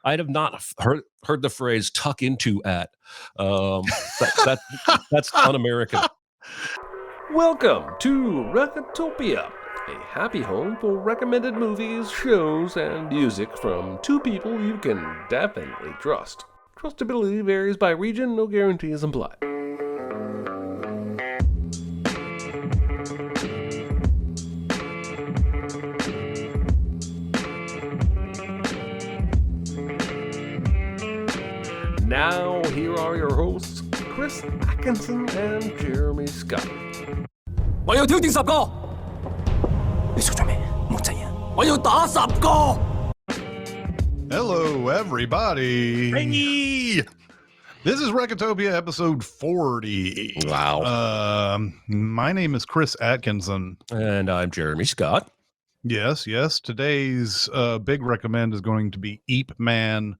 I'd have not heard the phrase "tuck into" at. That's un-American. Welcome to Recotopia, a happy home for recommended movies, shows, and music from two people you can definitely trust. Trustability varies by region, no guarantees implied. Now, here are your hosts, Chris Atkinson and Jeremy Scott. 我要挑戰10個，你做咗咩？冇制啊！我要打10個。Hello, everybody. Hey! This is Recotopia episode 40. Wow. My name is Chris Atkinson. And I'm Jeremy Scott. Yes. Today's big recommend is going to be Eep Man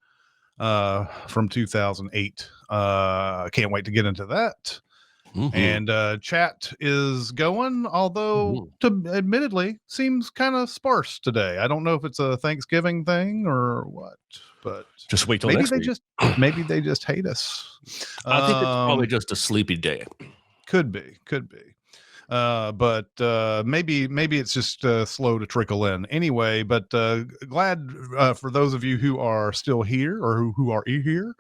from 2008. Can't wait to get into that. Mm-hmm. And chat is going, although admittedly seems kind of sparse today. I don't know if it's a Thanksgiving thing or what, but just wait till maybe next week. Maybe they just hate us. I think it's probably just a sleepy day. Could be. But maybe it's just slow to trickle in anyway. But glad for those of you who are still here or who are here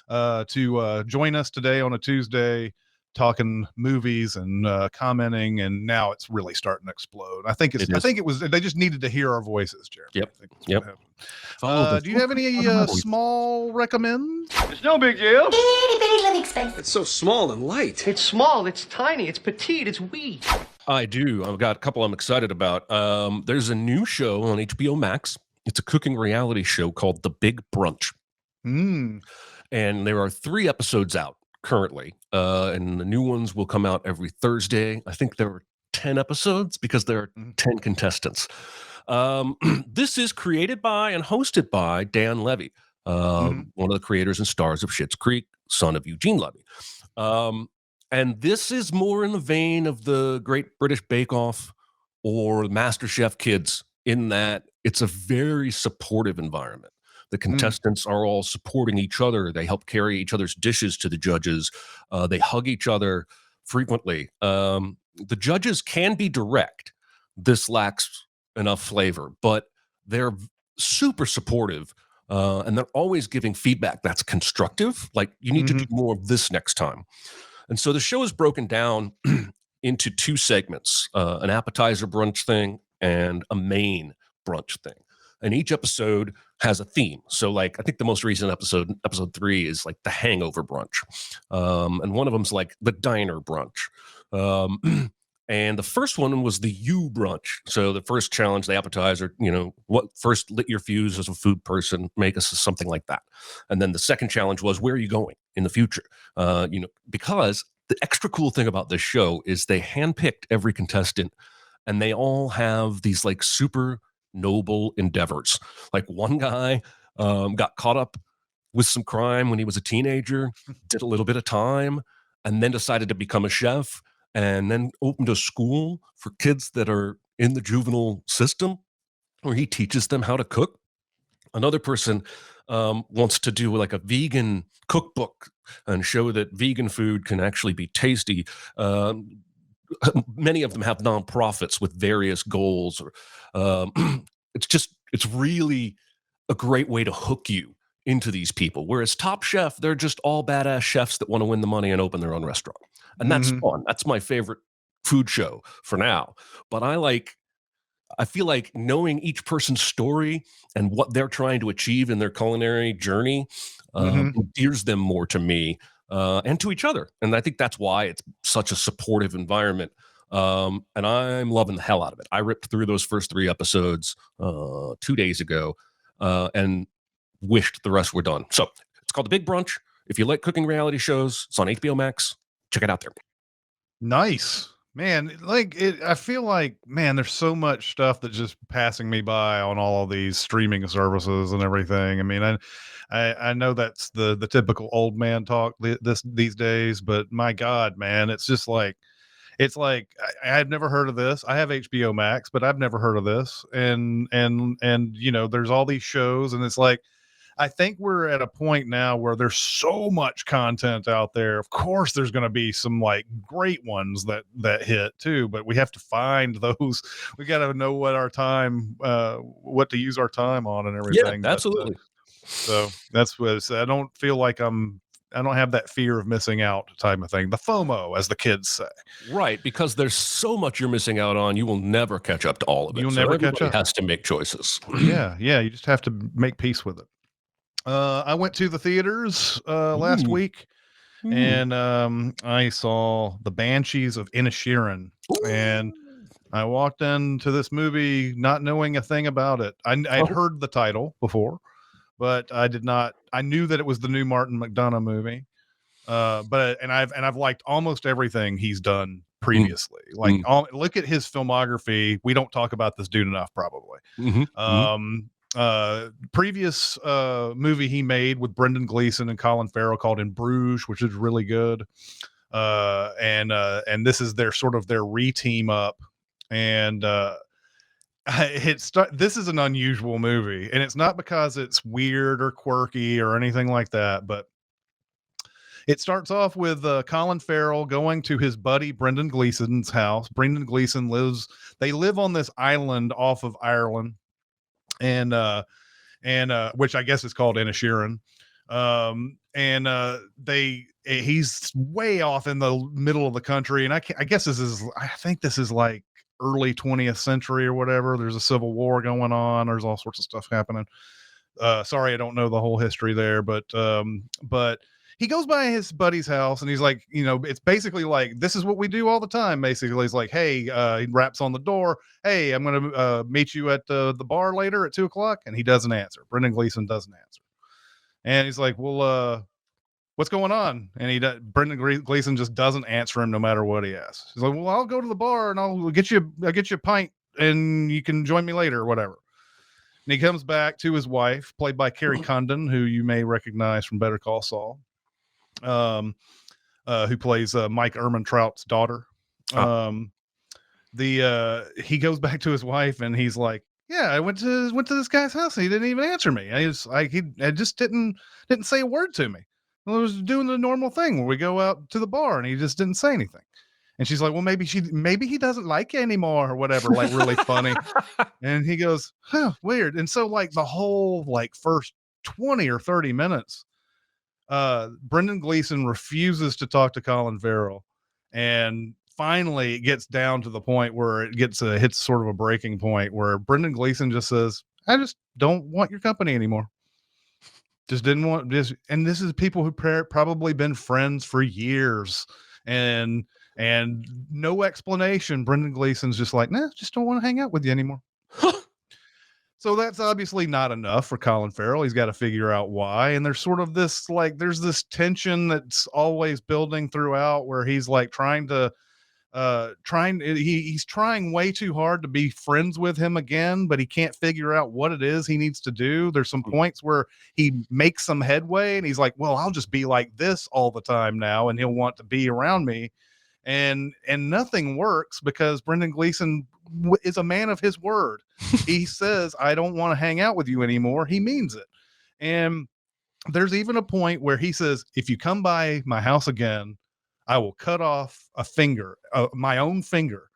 to join us today on a Tuesday, talking movies and commenting, and now it's really starting to explode. I think it was they just needed to hear our voices, Jeremy. Yep. Do you have any small recommends? It's no big deal. Itty bitty living space. It's so small and light. It's small, it's tiny, it's petite, it's wee. I do. I've got a couple I'm excited about. There's a new show on HBO Max. It's a cooking reality show called The Big Brunch. And there are 3 episodes out currently. And the new ones will come out every Thursday. I think there are 10 episodes because there are 10 contestants. This is created by and hosted by Dan Levy, one of the creators and stars of Schitt's Creek, son of Eugene Levy. And this is more in the vein of the Great British Bake Off or MasterChef Kids, in that it's a very supportive environment. The contestants are all supporting each other. They help carry each other's dishes to the judges. They hug each other frequently. The judges can be direct. This lacks enough flavor, but they're super supportive. And they're always giving feedback that's constructive. Like, you need to do more of this next time. And so the show is broken down into 2 segments, an appetizer brunch thing and a main brunch thing. And each episode has a theme. So, like, I think the most recent episode 3, is like the hangover brunch. And one of them's like the diner brunch. And the first one was the U brunch. So the first challenge, the appetizer, what first lit your fuse as a food person, make us something like that. And then the second challenge was, where are you going in the future? Because the extra cool thing about this show is they handpicked every contestant, and they all have these like super noble endeavors. Like, one guy got caught up with some crime when he was a teenager, did a little bit of time, and then decided to become a chef, and then opened a school for kids that are in the juvenile system where he teaches them how to cook. Another person wants to do like a vegan cookbook and show that vegan food can actually be tasty. Many of them have nonprofits with various goals. It's really a great way to hook you into these people. Whereas Top Chef, they're just all badass chefs that want to win the money and open their own restaurant. And that's fun. That's my favorite food show for now. But I feel like knowing each person's story and what they're trying to achieve in their culinary journey endears them more to me and to each other. And I think that's why it's such a supportive environment. And I'm loving the hell out of it. I ripped through those first 3 episodes 2 days ago and wished the rest were done. So it's called The Big Brunch. If you like cooking reality shows, it's on HBO Max. Check it out there. Nice. Man, I feel like, there's so much stuff that's just passing me by on all of these streaming services and everything. I mean, I know that's the typical old man talk these days, but my God, man, it's just like, I've never heard of this. I have HBO Max, but I've never heard of this. And there's all these shows, and it's like, I think we're at a point now where there's so much content out there. Of course, there's going to be some like great ones that hit too, but we have to find those. We got to know what our time, what to use our time on, and everything. Yeah, absolutely. So that's what I don't feel like I don't have that fear of missing out type of thing. The FOMO, as the kids say. Right, because there's so much you're missing out on. You will never catch up to all of it. You'll never catch up. Has to make choices. Yeah. You just have to make peace with it. I went to the theaters last week, and I saw the Banshees of Inisherin, and I walked into this movie not knowing a thing about it. I'd heard the title before, but I did not. I knew that it was the new Martin McDonagh movie, and I've liked almost everything he's done previously. Look at his filmography. We don't talk about this dude enough, probably. Previous movie he made with Brendan Gleeson and Colin Farrell called In Bruges, which is really good. And this is their sort of their re-team up, and this is an unusual movie, and it's not because it's weird or quirky or anything like that, but it starts off with Colin Farrell going to his buddy Brendan Gleeson's house. Brendan Gleeson they live on this island off of Ireland, and which I guess is called Inisherin. He's way off in the middle of the country, and I think this is like early 20th century or whatever. There's a civil war going on. There's all sorts of stuff happening. Sorry, I don't know the whole history there, but he goes by his buddy's house, and he's like, it's basically like, this is what we do all the time. Basically, he's like, hey, he raps on the door. Hey, I'm going to meet you at the bar later at 2:00. And he doesn't answer. Brendan Gleeson doesn't answer. And he's like, well, what's going on? And Brendan Gleeson just doesn't answer him no matter what he asks. He's like, well, I'll go to the bar and I'll get you a pint and you can join me later or whatever. And he comes back to his wife, played by Carrie Condon, who you may recognize from Better Call Saul. Who plays Mike Ehrmantraut's daughter. He goes back to his wife and he's like, yeah, I went to this guy's house and he didn't even answer me. He just didn't say a word to me. I was doing the normal thing where we go out to the bar and he just didn't say anything. And she's like, well, maybe he doesn't like you anymore or whatever, like really funny. And he goes, huh, weird. And so like the whole like first 20 or 30 minutes, Brendan Gleeson refuses to talk to Colin Farrell, and finally it gets down to the point where it hits sort of a breaking point where Brendan Gleeson just says, I just don't want your company anymore. Just didn't want this. And this is people who probably been friends for years, and no explanation. Brendan Gleeson's just like, nah, just don't want to hang out with you anymore. So that's obviously not enough for Colin Farrell. He's got to figure out why. And there's sort of this, like, there's this tension that's always building throughout where he's like he's trying way too hard to be friends with him again, but he can't figure out what it is he needs to do. There's some points where he makes some headway and he's like, well, I'll just be like this all the time now, and he'll want to be around me. And nothing works because Brendan Gleeson is a man of his word. He says, I don't want to hang out with you anymore. He means it. And there's even a point where he says, if you come by my house again, I will cut off a finger, my own finger,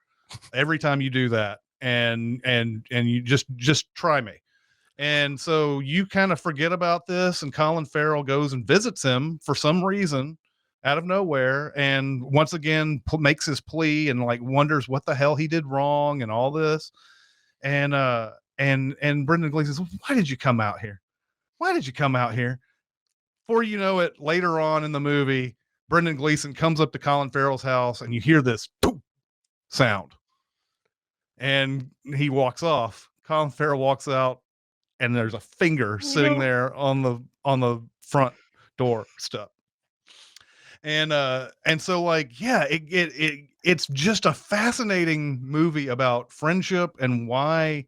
every time you do that. And you just try me. And so you kind of forget about this, and Colin Farrell goes and visits him for some reason out of nowhere, and once again makes his plea and like wonders what the hell he did wrong and all this. And Brendan Gleeson says, why did you come out here? Why did you come out here? Before you know it, later on in the movie, Brendan Gleeson comes up to Colin Farrell's house and you hear this poof sound. And he walks off. Colin Farrell walks out and there's a finger sitting there on the front door step. And so like, yeah, it's just a fascinating movie about friendship and why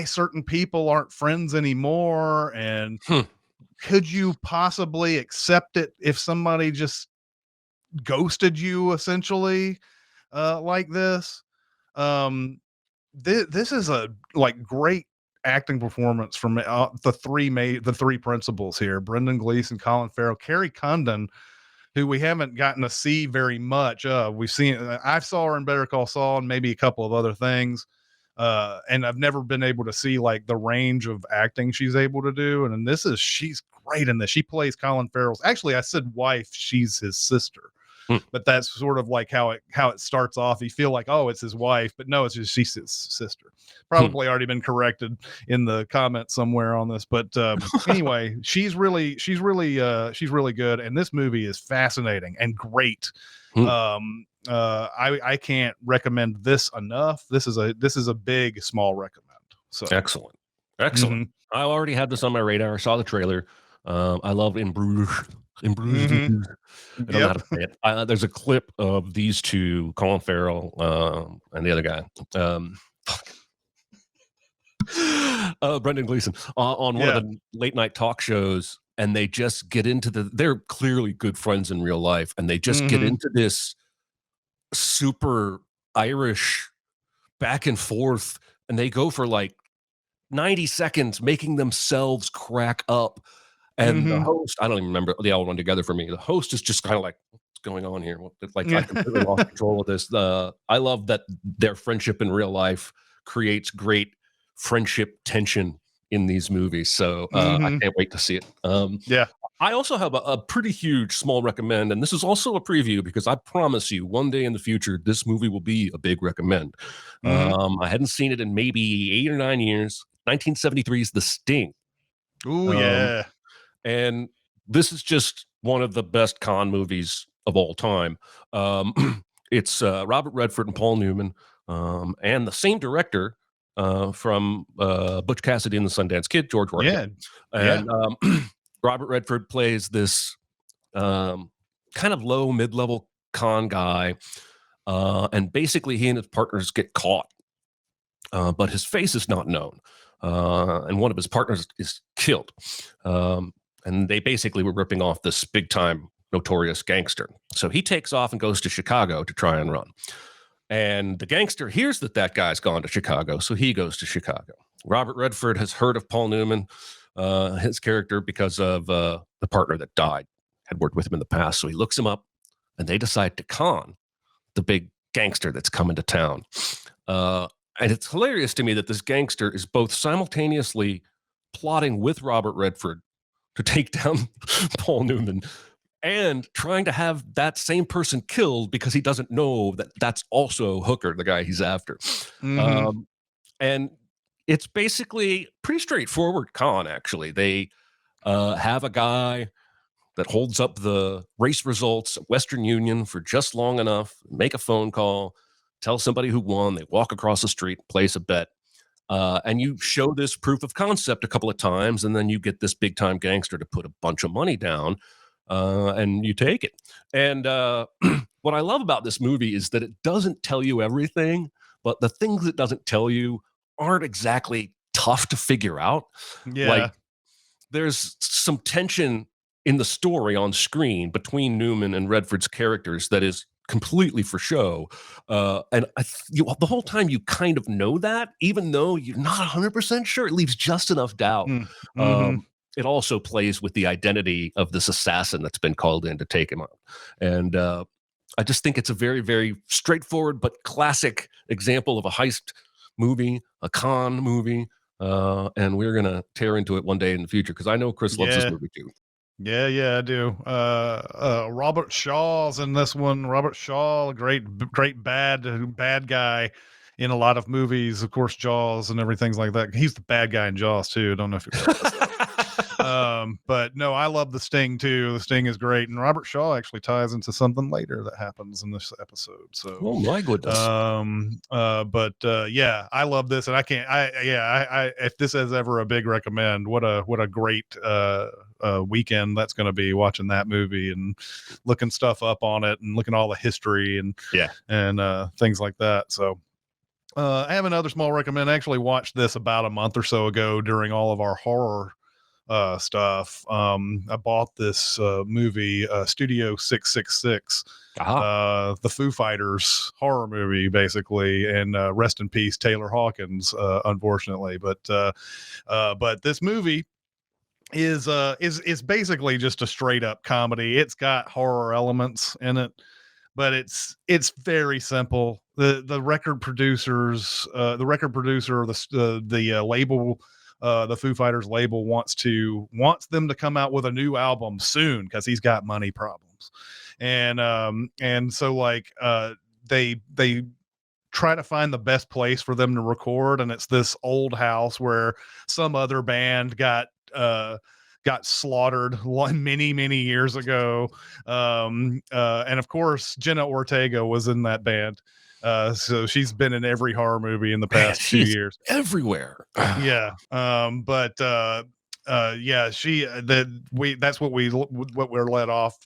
certain people aren't friends anymore. And could you possibly accept it if somebody just ghosted you essentially, like this? This is a like great acting performance from the three principals here: Brendan Gleeson, Colin Farrell, Carrie Condon, who we haven't gotten to see very much of. We've seen, I saw her in Better Call Saul and maybe a couple of other things. And I've never been able to see like the range of acting she's able to do. And she's great in this. She plays Colin Farrell's, actually, I said wife, she's his sister. But that's sort of like how it starts off. You feel like, oh, it's his wife, but no, it's just she's his sister. Probably already been corrected in the comments somewhere on this, but anyway, she's really good, and this movie is fascinating and great. I can't recommend this enough. This is a big small recommend. So excellent. I already had this on my radar. I saw the trailer. I love In Bruges. I don't know how to say it. There's a clip of these two, Colin Farrell and the other guy, Brendan Gleeson, on one of the late night talk shows, and they just get into they're clearly good friends in real life, and they just get into this super Irish back and forth, and they go for like 90 seconds making themselves crack up. And the host, I don't even remember, they all run together for me. The host is just kind of like, what's going on here? Like, I completely lost control of this. I love that their friendship in real life creates great friendship tension in these movies. So I can't wait to see it. I also have a pretty huge small recommend, and this is also a preview because I promise you one day in the future, this movie will be a big recommend. I hadn't seen it in maybe 8 or 9 years. 1973's The Sting. Ooh, yeah. And this is just one of the best con movies of all time. It's Robert Redford and Paul Newman, and the same director from Butch Cassidy and the Sundance Kid, George Roy. Robert Redford plays this kind of low, mid-level con guy, and basically he and his partners get caught, but his face is not known, and one of his partners is killed. And they basically were ripping off this big-time notorious gangster. So he takes off and goes to Chicago to try and run. And the gangster hears that guy's gone to Chicago, so he goes to Chicago. Robert Redford has heard of Paul Newman, his character, because of the partner that died, had worked with him in the past. So he looks him up, and they decide to con the big gangster that's coming to town. And it's hilarious to me that this gangster is both simultaneously plotting with Robert Redford to take down Paul Newman and trying to have that same person killed because he doesn't know that that's also Hooker, the guy he's after. And it's basically pretty straightforward con, actually. They have a guy that holds up the race results at Western Union for just long enough, make a phone call, tell somebody who won, they walk across the street, place a bet. And you show this proof of concept a couple of times, and then you get this big time gangster to put a bunch of money down, and you take it. And what I love about this movie is that it doesn't tell you everything, but the things it doesn't tell you aren't exactly tough to figure out. Like, there's some tension in the story on screen between Newman and Redford's characters that is completely for show, and the whole time you kind of know that, even though you're not 100% sure. It leaves just enough doubt. It also plays with the identity of this assassin that's been called in to take him out, and I just think it's a very, very straightforward but classic example of a heist movie, a con movie, and we're gonna tear into it one day in the future because I know Chris loves this movie too. Yeah, I do. Robert Shaw's in this one. Robert Shaw, great bad guy in a lot of movies. Of course, Jaws and everything like that. He's the bad guy in Jaws too. I don't know if you're but no, I love The Sting too. The Sting is great, and Robert Shaw actually ties into something later that happens in this episode. So, oh my goodness. Yeah, I love this, and I can't. I if this is ever a big recommend, what a great weekend that's going to be, watching that movie and looking stuff up on it and looking at all the history and things like that. So I have another small recommend. I actually watched this about a month or so ago during all of our horror stuff. I bought this movie, Studio 666, the Foo Fighters horror movie, basically, and rest in peace Taylor Hawkins, unfortunately. But this movie is basically just a straight up comedy. It's got horror elements in it, but it's very simple. The record producers, the record producer, the label, the Foo Fighters label wants them to come out with a new album soon because he's got money problems, and so like they try to find the best place for them to record, and it's this old house where some other band got slaughtered many years ago, and of course Jenna Ortega was in that band, so she's been in every horror movie in the past 2 years, everywhere. yeah. That's what we're let off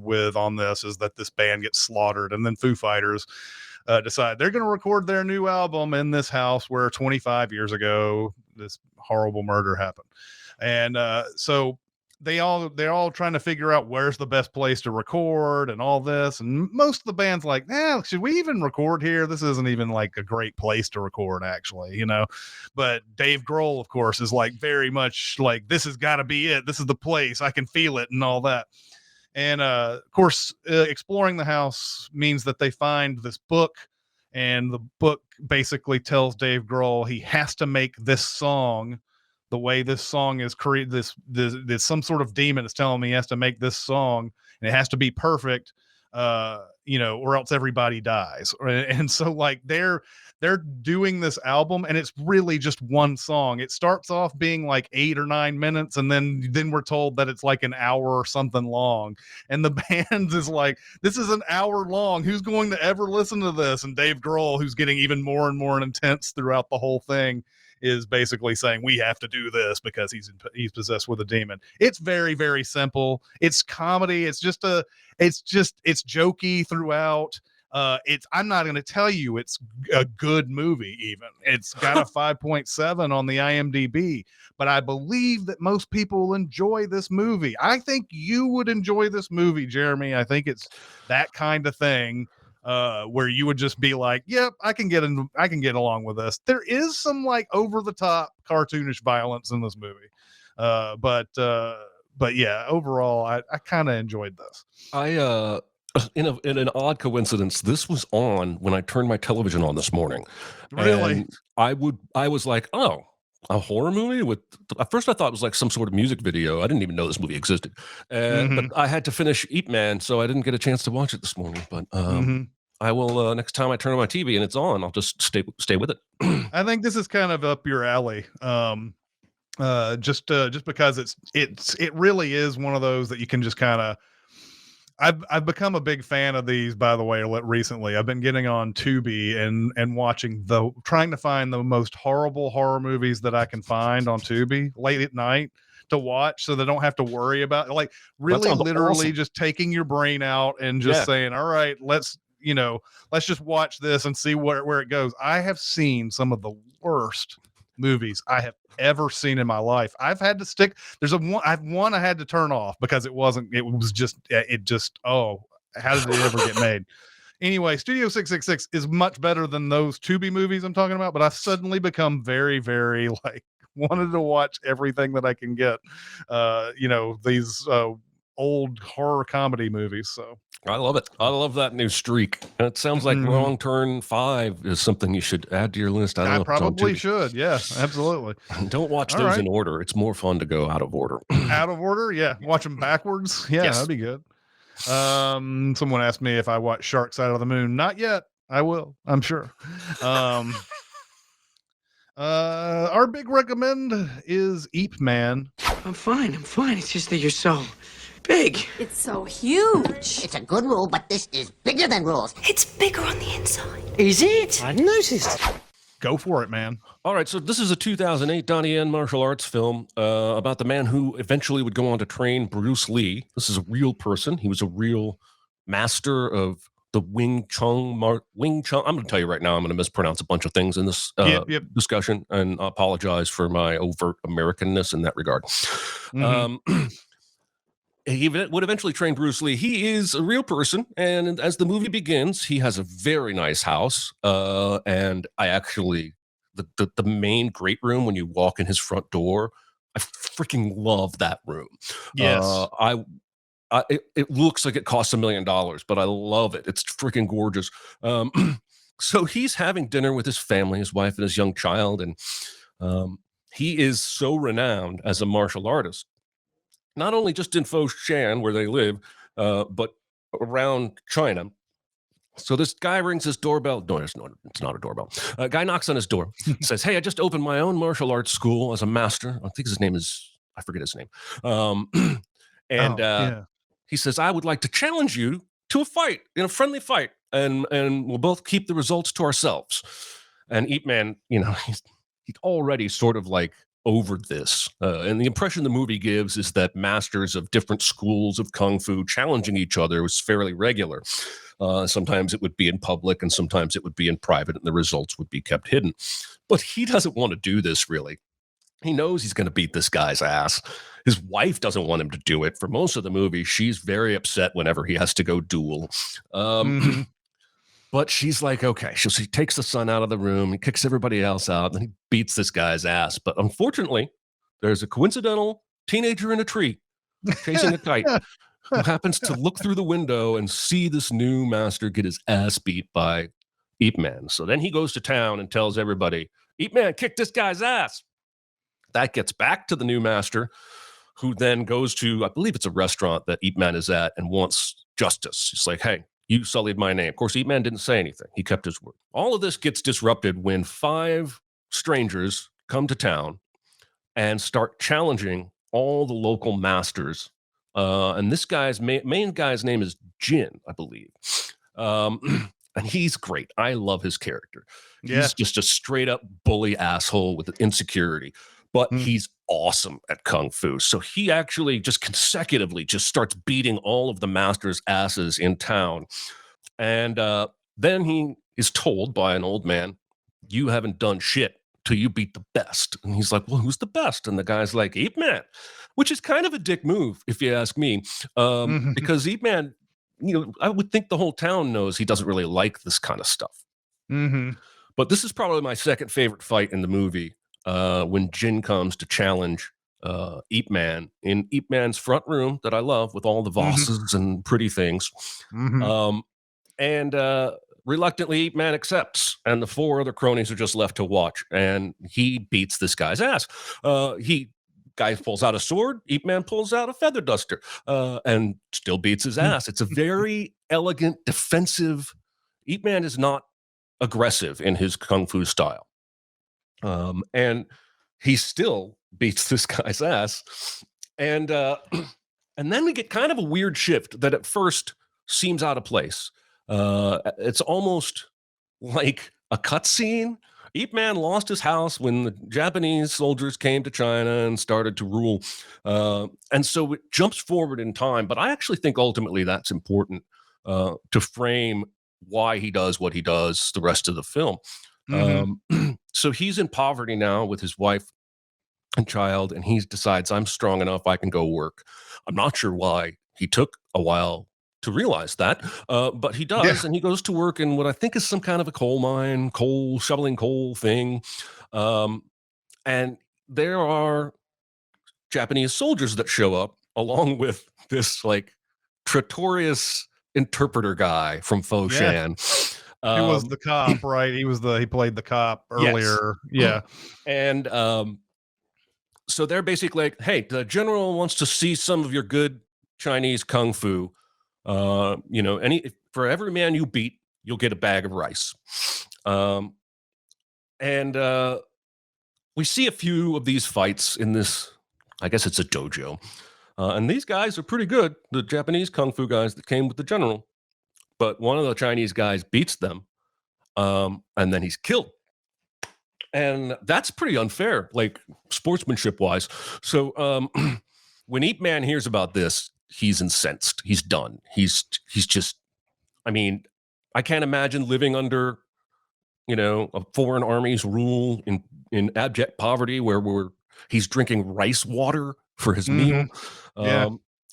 with on this, is that this band gets slaughtered, and then Foo Fighters decide they're going to record their new album in this house where 25 years ago this horrible murder happened. And so they're all trying to figure out where's the best place to record and all this. And most of the band's like, should we even record here? This isn't even like a great place to record, actually, you know. But Dave Grohl, of course, is like very much like, this has got to be it. This is the place. I can feel it and all that. And of course, exploring the house means that they find this book, and the book basically tells Dave Grohl he has to make this song the way this song is created. This some sort of demon is telling me he has to make this song, and it has to be perfect, or else everybody dies. And so like they're doing this album, and it's really just one song. It starts off being like 8 or 9 minutes, and then we're told that it's like an hour or something long, and the band is like, this is an hour long, who's going to ever listen to this? And Dave Grohl, who's getting even more and more intense throughout the whole thing, is basically saying, we have to do this because he's possessed with a demon. It's very, very simple. It's comedy. It's jokey throughout. I'm not going to tell you it's a good movie. Even it's got a 5.7 on the IMDb, but I believe that most people will enjoy this movie. I think you would enjoy this movie, Jeremy. I think it's that kind of thing, where you would just be like, yep, I can get along with this. There is some like over the top cartoonish violence in this movie. But yeah, overall, I kind of enjoyed this. In an odd coincidence, this was on when I turned my television on this morning. Really? And I was like, oh, a horror movie at first I thought it was like some sort of music video. I didn't even know this movie existed. But I had to finish Eat Man, so I didn't get a chance to watch it this morning. But I will, next time I turn on my TV and it's on, I'll just stay with it. I think this is kind of up your alley. Just because it really is one of those that you can just kind of, I've become a big fan of these, by the way, recently. I've been getting on Tubi and trying to find the most horrible horror movies that I can find on Tubi late at night to watch, so they don't have to worry about, like, really literally awesome. Just taking your brain out and just saying, all right, let's just watch this and see where it goes. I have seen some of the worst movies I have ever seen in my life. I've had to stick. I had to turn off because how did it ever get made? Anyway, Studio 666 is much better than those Tubi movies I'm talking about, but I've suddenly become very, very like wanted to watch everything that I can get. These old horror comedy movies. So I love it. I love that new streak. It sounds like Wrong Turn 5 is something you should add to your list. I probably should. Yeah, absolutely. Don't watch those in order. It's more fun to go out of order. Out of order? Yeah. Watch them backwards. Yeah, yes. That'd be good. Someone asked me if I watch Shark Side of the Moon. Not yet. I will, I'm sure. Our big recommend is Eep Man. I'm fine. It's just that you're so big. It's so huge. It's a good rule, but this is bigger than rules. It's bigger on the inside. Is it? I noticed. Go for it, man. All right, so this is a 2008 Donnie Yen martial arts film about the man who eventually would go on to train Bruce Lee. This is a real person. He was a real master of the Wing Chun. I'm going to tell you right now, I'm going to mispronounce a bunch of things in this discussion, and apologize for my overt Americanness in that regard. He would eventually train Bruce Lee. He is a real person, and as the movie begins, he has a very nice house. And I actually, the main great room when you walk in his front door, I freaking love that room. Yes. It looks like it costs $1 million, but I love it. It's freaking gorgeous. So he's having dinner with his family, his wife and his young child, and he is so renowned as a martial artist, not only just in Foshan where they live, but around China. So this guy rings his doorbell. No, it's not a doorbell. A guy knocks on his door, says, "Hey, I just opened my own martial arts school as a master." I think his name is, I forget his name. He says, "I would like to challenge you to a fight, in a friendly fight, and we'll both keep the results to ourselves." And Ip Man, he's already sort of like over this. And the impression the movie gives is that masters of different schools of Kung Fu challenging each other was fairly regular. Sometimes it would be in public, and sometimes it would be in private, and the results would be kept hidden. But he doesn't want to do this, really. He knows he's going to beat this guy's ass. His wife doesn't want him to do it. For most of the movie, she's very upset whenever he has to go duel. But she's like, okay. She takes the son out of the room, he kicks everybody else out, and he beats this guy's ass. But unfortunately, there's a coincidental teenager in a tree chasing a kite who happens to look through the window and see this new master get his ass beat by Ip Man. So then he goes to town and tells everybody, "Ip Man kicked this guy's ass." That gets back to the new master, who then goes to, I believe it's a restaurant that Ip Man is at, and wants justice. He's like, "Hey, you sullied my name." Of course, Ip Man didn't say anything. He kept his word. All of this gets disrupted when 5 strangers come to town and start challenging all the local masters. And this guy's main guy's name is Jin, I believe. And he's great. I love his character. Yeah. He's just a straight up bully asshole with insecurity, but he's awesome at Kung Fu. So he actually just consecutively just starts beating all of the masters' asses in town. And then he is told by an old man, "You haven't done shit till you beat the best." And he's like, "Well, who's the best?" And the guy's like, "Ip Man," which is kind of a dick move, if you ask me, because Ip Man, I would think the whole town knows he doesn't really like this kind of stuff. But this is probably my second favorite fight in the movie, when Jin comes to challenge Ip Man in Ip Man's front room that I love, with all the vases and pretty things. Reluctantly, Ip Man accepts, and the 4 other cronies are just left to watch, and he beats this guy's ass. Guy pulls out a sword, Ip Man pulls out a feather duster, and still beats his ass. It's a very elegant, defensive. Ip Man is not aggressive in his Kung Fu style. And he still beats this guy's ass. And then we get kind of a weird shift that at first seems out of place. It's almost like a cutscene. Ip Man lost his house when the Japanese soldiers came to China and started to rule. And so it jumps forward in time. But I actually think ultimately that's important to frame why he does what he does the rest of the film. So he's in poverty now with his wife and child, and he decides, "I'm strong enough, I can go work." I'm not sure why he took a while to realize that, but he does, and he goes to work in what I think is some kind of a coal mine, shoveling coal thing. And there are Japanese soldiers that show up along with this like Tratorius interpreter guy from Foshan. He was the cop, right? He played the cop earlier. Yes. Yeah. And so they're basically like, "Hey, the general wants to see some of your good Chinese Kung Fu. For every man you beat, you'll get a bag of rice." We see a few of these fights in this, I guess it's a dojo. And these guys are pretty good, the Japanese Kung Fu guys that came with the general. But one of the Chinese guys beats them, and then he's killed. And that's pretty unfair, like sportsmanship-wise. So when Ip Man hears about this, he's incensed. He's done. He's just, I mean, I can't imagine living under, a foreign army's rule in abject poverty where he's drinking rice water for his meal. Yeah.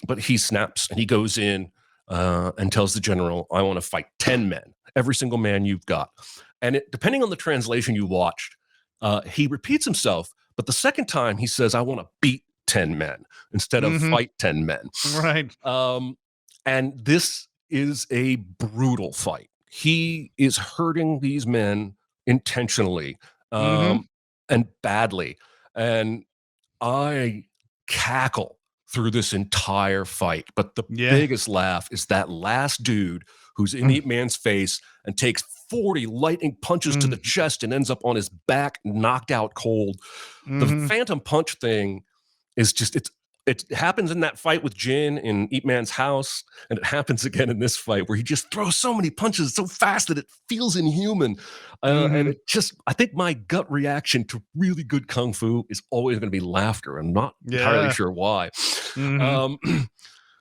But he snaps and he goes in and tells the general, I want to fight 10 men, every single man you've got. And depending on the translation you watched, he repeats himself, but the second time he says, I want to beat 10 men instead of fight 10 men. Right. And this is a brutal fight. He is hurting these men intentionally and badly. And I cackle through this entire fight. But the biggest laugh is that last dude who's in Ip Man's face and takes 40 lightning punches to the chest and ends up on his back, knocked out cold. The phantom punch thing is just, it happens in that fight with Jin in Ip Man's house, and it happens again in this fight where he just throws so many punches so fast that it feels inhuman. And it just, I think my gut reaction to really good kung fu is always going to be laughter. I'm not entirely sure why.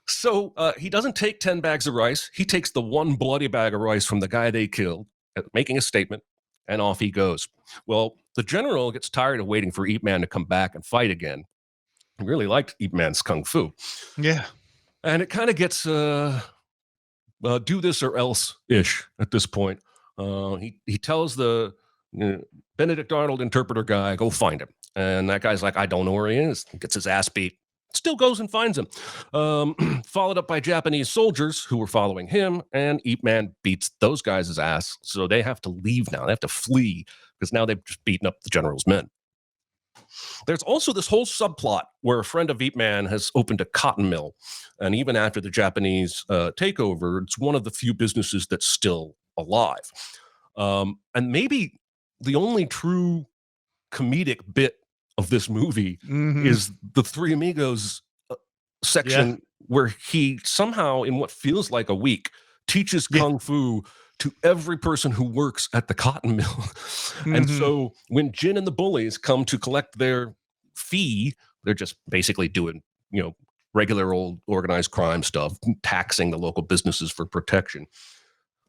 So he doesn't take 10 bags of rice. He takes the one bloody bag of rice from the guy they killed, making a statement, and off he goes. Well, the general gets tired of waiting for Ip Man to come back and fight again. He really liked Ip Man's kung fu. Yeah. And it kind of gets do this or else-ish at this point. He tells the Benedict Arnold interpreter guy, go find him. And that guy's like, I don't know where he is. He gets his ass beat. Still goes and finds him. Followed up by Japanese soldiers who were following him, and Ip Man beats those guys' ass. So they have to leave now. They have to flee because now they've just beaten up the general's men. There's also this whole subplot where a friend of Ip Man has opened a cotton mill. And even after the Japanese takeover, it's one of the few businesses that's still alive. And maybe the only true comedic bit of this movie is the Three Amigos section where he somehow, in what feels like a week, teaches kung fu to every person who works at the cotton mill. And so when Jin and the bullies come to collect their fee, they're just basically doing, regular old organized crime stuff, taxing the local businesses for protection.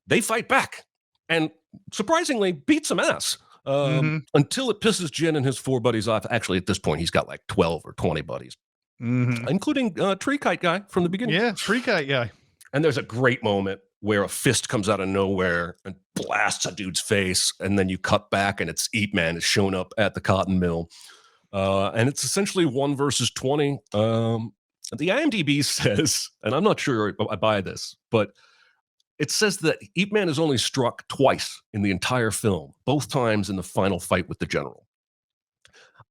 They fight back and surprisingly beat some ass until it pisses Jin and his 4 buddies off. Actually, at this point, he's got like 12 or 20 buddies, including Tree Kite guy from the beginning. Yeah, Tree Kite guy. And there's a great moment where a fist comes out of nowhere and blasts a dude's face, and then you cut back and it's Ip Man has shown up at the cotton mill. And it's essentially 1 versus 20. The IMDb says, and I'm not sure I buy this, but it says that Ip Man is only struck twice in the entire film, both times in the final fight with the general.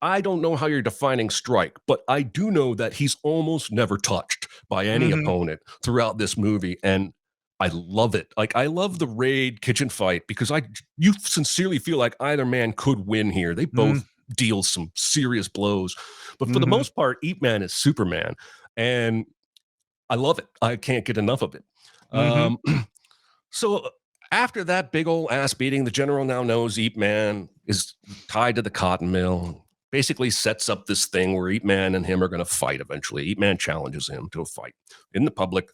I don't know how you're defining strike, but I do know that he's almost never touched by any opponent throughout this movie. And I love it. Like, I love the raid kitchen fight because you sincerely feel like either man could win here. They both deal some serious blows, but for the most part, Ip Man is Superman, and I love it. I can't get enough of it. So after that big old ass beating, the general now knows Ip Man is tied to the cotton mill. Basically sets up this thing where Ip Man and him are going to fight eventually. Ip Man challenges him to a fight in the public.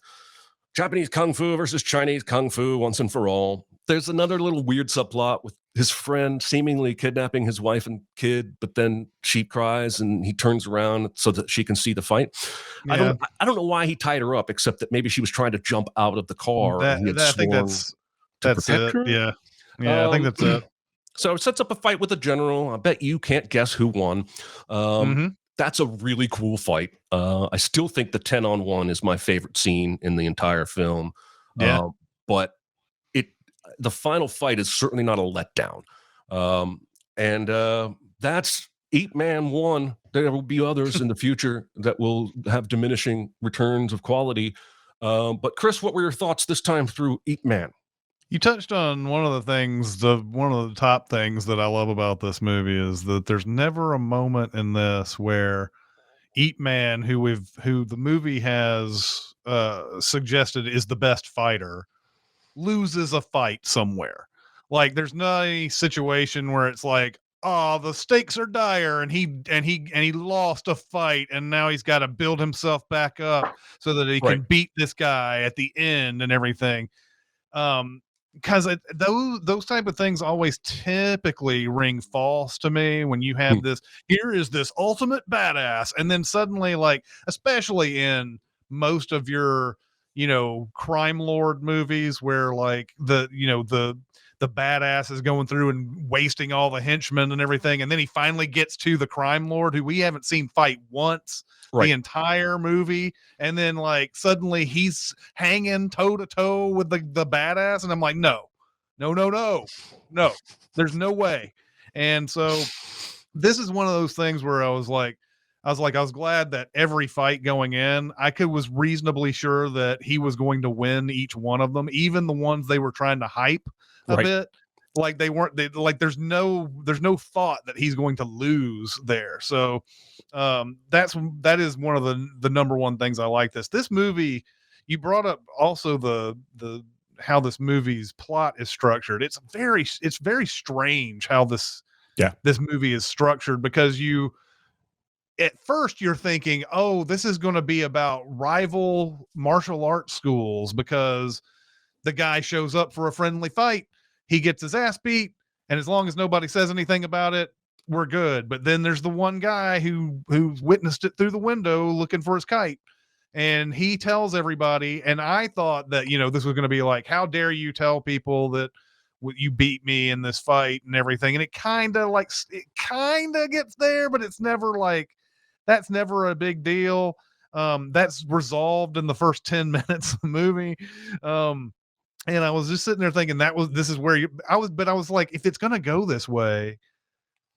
Japanese Kung Fu versus Chinese Kung Fu once and for all. There's another little weird subplot with his friend seemingly kidnapping his wife and kid, but then she cries and he turns around so that she can see the fight. Yeah. I don't know why he tied her up, except that maybe she was trying to jump out of the car. I think that's it. Her. Yeah. I think that's it. So it sets up a fight with the general. I bet you can't guess who won. That's a really cool fight. I still think the 10-on-1 is my favorite scene in the entire film. But the final fight is certainly not a letdown. That's Ip Man 1. There will be others in the future that will have diminishing returns of quality. But Chris, what were your thoughts this time through Ip Man? You touched on one of the things, one of the top things that I love about this movie is that there's never a moment in this where Ip Man, who the movie has suggested is the best fighter, loses a fight somewhere. Like, there's not any situation where it's like, oh, the stakes are dire and he lost a fight and now he's got to build himself back up so that he can beat this guy at the end and everything. because those type of things always typically ring false to me when you have this, here is this ultimate badass, and then suddenly, like, especially in most of your, crime lord movies where like the badass is going through and wasting all the henchmen and everything, and then he finally gets to the crime lord who we haven't seen fight once the entire movie, and then like suddenly he's hanging toe to toe with the badass, and I'm like, no, there's no way. And so this is one of those things where I was glad that every fight going in, was reasonably sure that he was going to win each one of them, even the ones they were trying to hype a bit. Like there's no thought that he's going to lose there. So that is one of the number one things I like this movie. You brought up also the how this movie's plot is structured. It's very strange how this movie is structured, because at first you're thinking, oh, this is going to be about rival martial arts schools, because the guy shows up for a friendly fight, he gets his ass beat, and as long as nobody says anything about it, we're good. But then there's the one guy who witnessed it through the window looking for his kite, and he tells everybody. And I thought that, this was going to be like, how dare you tell people that you beat me in this fight and everything. And it kind of gets there, but it's never like, that's never a big deal. That's resolved in the first 10 minutes of the movie. And I was just sitting there thinking this is where I was like, if it's going to go this way,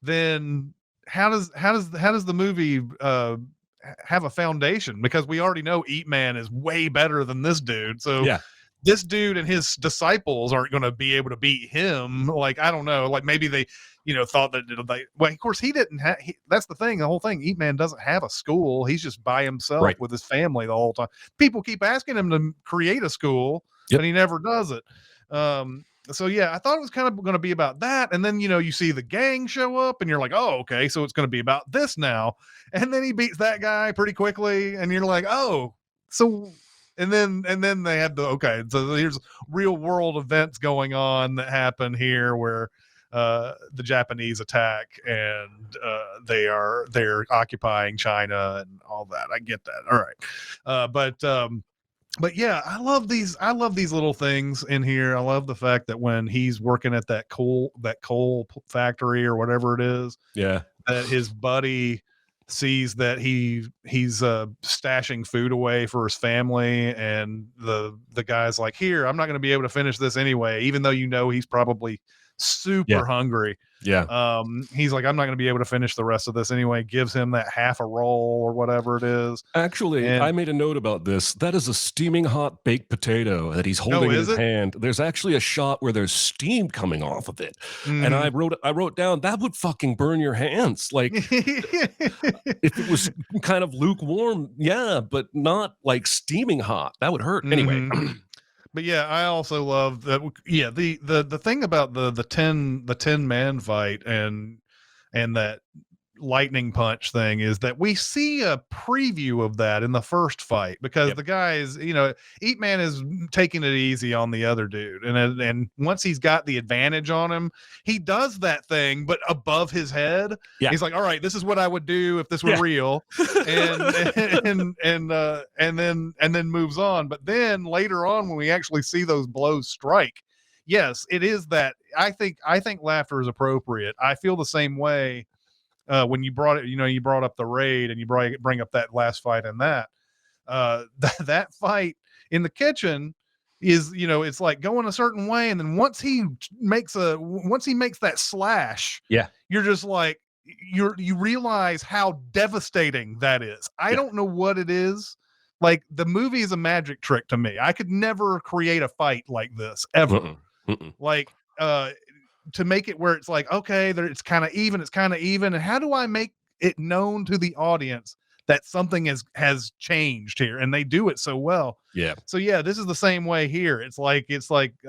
then how does the movie have a foundation? Because we already know Eat Man is way better than this dude. So this dude and his disciples aren't going to be able to beat him. Like, I don't know, like maybe they, thought that well, of course he didn't have, that's the thing. The whole thing, Eat Man doesn't have a school. He's just by himself with his family the whole time. People keep asking him to create a school, and he never does it. So yeah, I thought it was kind of going to be about that. And then, you see the gang show up and you're like, oh, okay, so it's going to be about this now. And then he beats that guy pretty quickly. And you're like, oh, so, and then they had okay, so here's real world events going on that happen here where the Japanese attack, and they're occupying China and all that. I get that. All right. But yeah, I love these little things in here. I love the fact that when he's working at that coal factory or whatever it is, that his buddy sees that he's stashing food away for his family, and the guy's like, here, I'm not going to be able to finish this anyway, even though he's probably super hungry. He's like, I'm not going to be able to finish the rest of this anyway. Gives him that half a roll or whatever it is. Actually, I made a note about this. That is a steaming hot baked potato that he's holding in his hand. There's actually a shot where there's steam coming off of it. And I wrote down, that would fucking burn your hands. Like if it was kind of lukewarm, but not like steaming hot. That would hurt. Anyway. But yeah, I also love that. Yeah, the thing about the 10 man fight and that lightning punch thing is that we see a preview of that in the first fight, because the guys, Eat Man is taking it easy on the other dude, and once he's got the advantage on him, he does that thing but above his head. He's like, all right, this is what I would do if this were real, and then moves on. But then later on, when we actually see those blows strike, yes, it is that. I think laughter is appropriate. I feel the same way. When you brought it, you brought up the raid, and you bring up that last fight, and that fight in the kitchen is, it's like going a certain way. And then once he makes that slash, you're just like, you realize how devastating that is. I don't know what it is. Like, the movie is a magic trick to me. I could never create a fight like this ever. Like, to make it where it's like, okay, it's kind of even. And how do I make it known to the audience that something has changed here? And they do it so well. So yeah, this is the same way here. It's like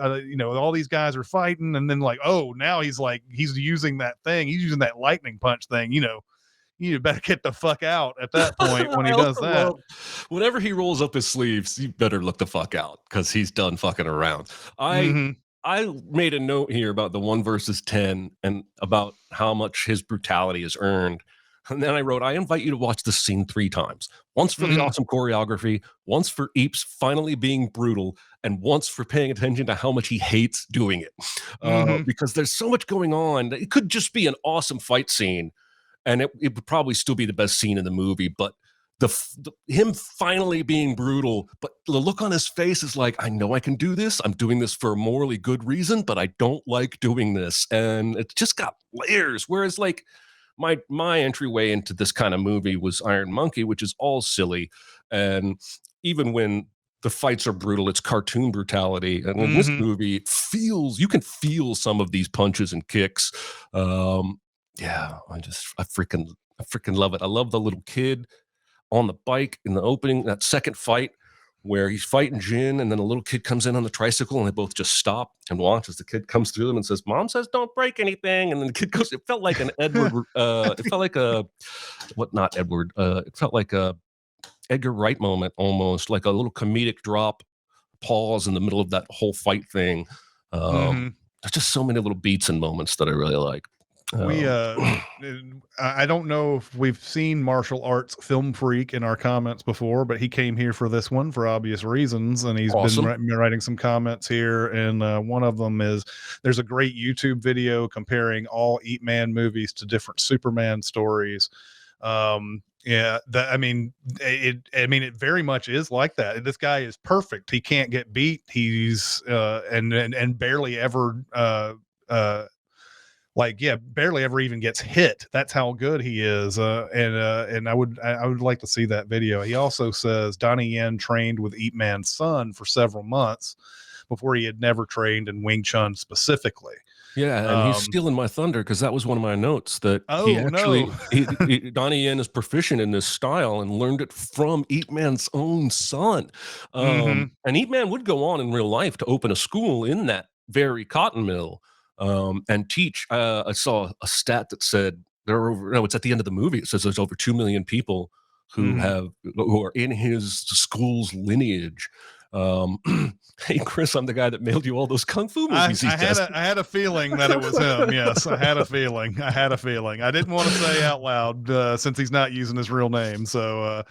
all these guys are fighting, and then like, oh, now he's using that thing. He's using that lightning punch thing. You better get the fuck out at that point when he does that. Whenever he rolls up his sleeves, you better look the fuck out, because he's done fucking around. I made a note here about the 1 versus 10 and about how much his brutality is earned. And then I wrote, I invite you to watch this scene 3 times. Once for the awesome choreography, once for Eeps finally being brutal, and once for paying attention to how much he hates doing it. Because there's so much going on. It could just be an awesome fight scene, and it would probably still be the best scene in the movie, but him finally being brutal, but the look on his face is like, I know I can do this. I'm doing this for a morally good reason, but I don't like doing this. And it's just got layers. Whereas like my entryway into this kind of movie was Iron Monkey, which is all silly. And even when the fights are brutal, it's cartoon brutality. And in this movie, you can feel some of these punches and kicks. Yeah, I freaking love it. I love the little kid on the bike in the opening, that second fight where he's fighting Jin, and then a little kid comes in on the tricycle, and they both just stop and watch as the kid comes through them and says, Mom says don't break anything. And then the kid goes, it felt like an Edward, it felt like a, not Edward, it felt like a Edgar Wright moment almost, like a little comedic drop, pause in the middle of that whole fight thing. There's just so many little beats and moments that I really like. I don't know if we've seen Martial Arts Film Freak in our comments before, but he came here for this one for obvious reasons, and he's been writing some comments here. And one of them is, there's a great YouTube video comparing all Eat Man movies to different Superman stories. Yeah, it very much is like that. This guy is perfect. He can't get beat. He's and barely ever barely ever even gets hit. That's how good he is. And I would like to see that video. He also says Donnie Yen trained with Ip Man's son for several months before he had never trained in Wing Chun specifically. Yeah, and he's stealing my thunder because that was one of my notes that Donnie Yen is proficient in this style and learned it from Ip Man's own son. And Ip Man would go on in real life to open a school in that very cotton mill. And teach. I saw a stat that said there are over. No, it's at the end of the movie. It says there's over 2 million people who are in his school's lineage. Hey, Chris, I'm the guy that mailed you all those kung fu movies. I had a feeling that it was him. Yes, I had a feeling. I didn't want to say out loud since he's not using his real name. So.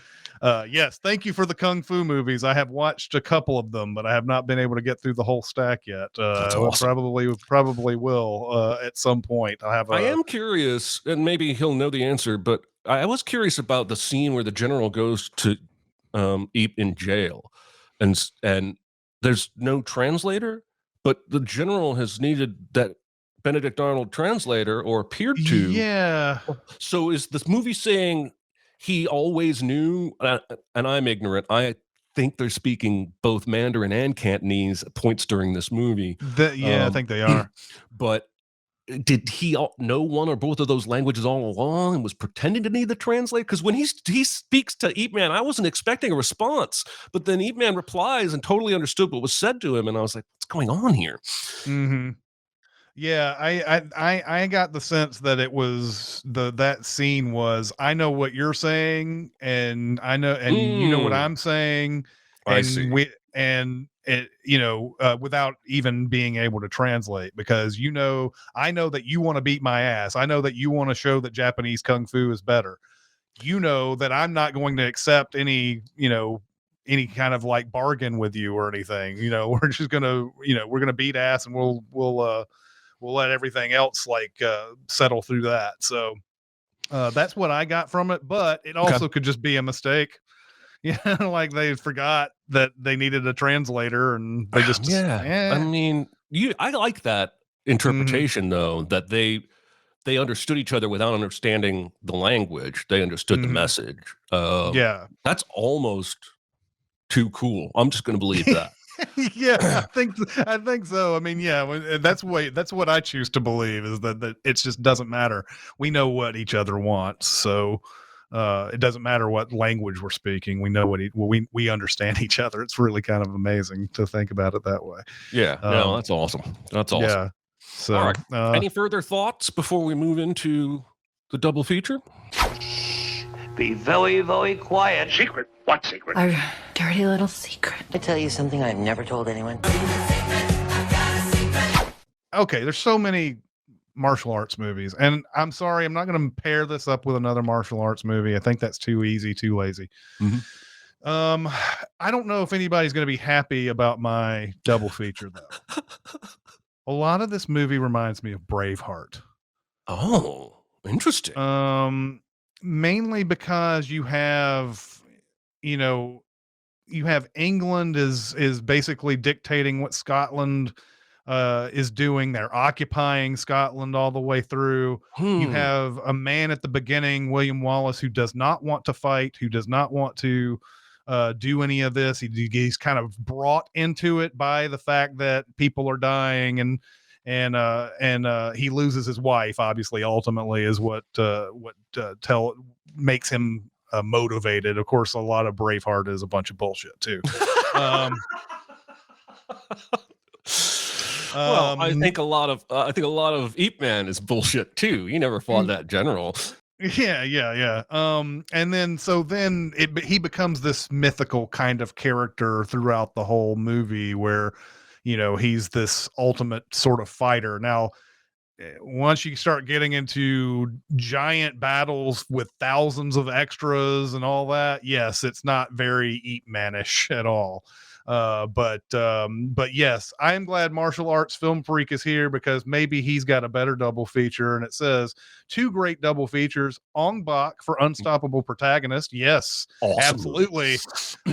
Yes, thank you for the Kung Fu movies. I have watched a couple of them, but I have not been able to get through the whole stack yet. That's awesome. Probably will at some point. I am curious, and maybe he'll know the answer, but I was curious about the scene where the general goes to Eep in jail, and there's no translator, but the general has needed that Benedict Arnold translator or appeared to. Yeah. So is this movie saying he always knew, and I'm ignorant. I think they're speaking both Mandarin and Cantonese at points during this movie. I think they are. But did he know one or both of those languages all along and was pretending to need the translator? Because when he speaks to Ip Man, I wasn't expecting a response. But then Ip Man replies and totally understood what was said to him. And I was like, what's going on here? Yeah, I got the sense that it was that scene was, I know what you're saying, and I know, and you know what I'm saying, and without even being able to translate, because I know that you want to beat my ass. I know that you want to show that Japanese kung fu is better. You know that I'm not going to accept any kind of like bargain with you or anything. We're just gonna, we're gonna beat ass, and we'll let everything else settle through that. So that's what I got from it, but it also could just be a mistake. Like they forgot that they needed a translator, and they just I mean, I like that interpretation though, that they understood each other without understanding the language. They understood the message. That's almost too cool. I'm just going to believe that. Yeah, I think so. I mean, yeah, that's what I choose to believe, is that it just doesn't matter. We know what each other wants, so it doesn't matter what language we're speaking. We know we understand each other. It's really kind of amazing to think about it that way. Yeah, no, that's awesome. That's awesome. Yeah. So, all right. Any further thoughts before we move into the double feature? Be very, very quiet. Secret? What secret? Our dirty little secret. I tell you something I've never told anyone. okay, there's so many martial arts movies, and I'm sorry, I'm not going to pair this up with another martial arts movie. I think that's too easy, too lazy. I don't know if anybody's going to be happy about my double feature though. A lot of this movie reminds me of Braveheart. Oh, interesting. Mainly because you have England is basically dictating what Scotland is doing. They're occupying Scotland all the way through. You have a man at the beginning, William Wallace, who does not want to fight, who does not want to do any of this. He's kind of brought into it by the fact that people are dying, and he loses his wife. Obviously, ultimately, is what makes him motivated. Of course, a lot of Braveheart is a bunch of bullshit too. Well, I think a lot of Ip Man is bullshit too. He never fought that general. Yeah. And then he becomes this mythical kind of character throughout the whole movie, where he's this ultimate sort of fighter. Now, once you start getting into giant battles with thousands of extras and all that, yes, it's not very Ip Man-ish at all. But yes, I am glad Martial Arts Film Freak is here, because maybe he's got a better double feature. And it says 2 great double features: Ong Bak for Unstoppable Protagonist. Yes, awesome. Absolutely.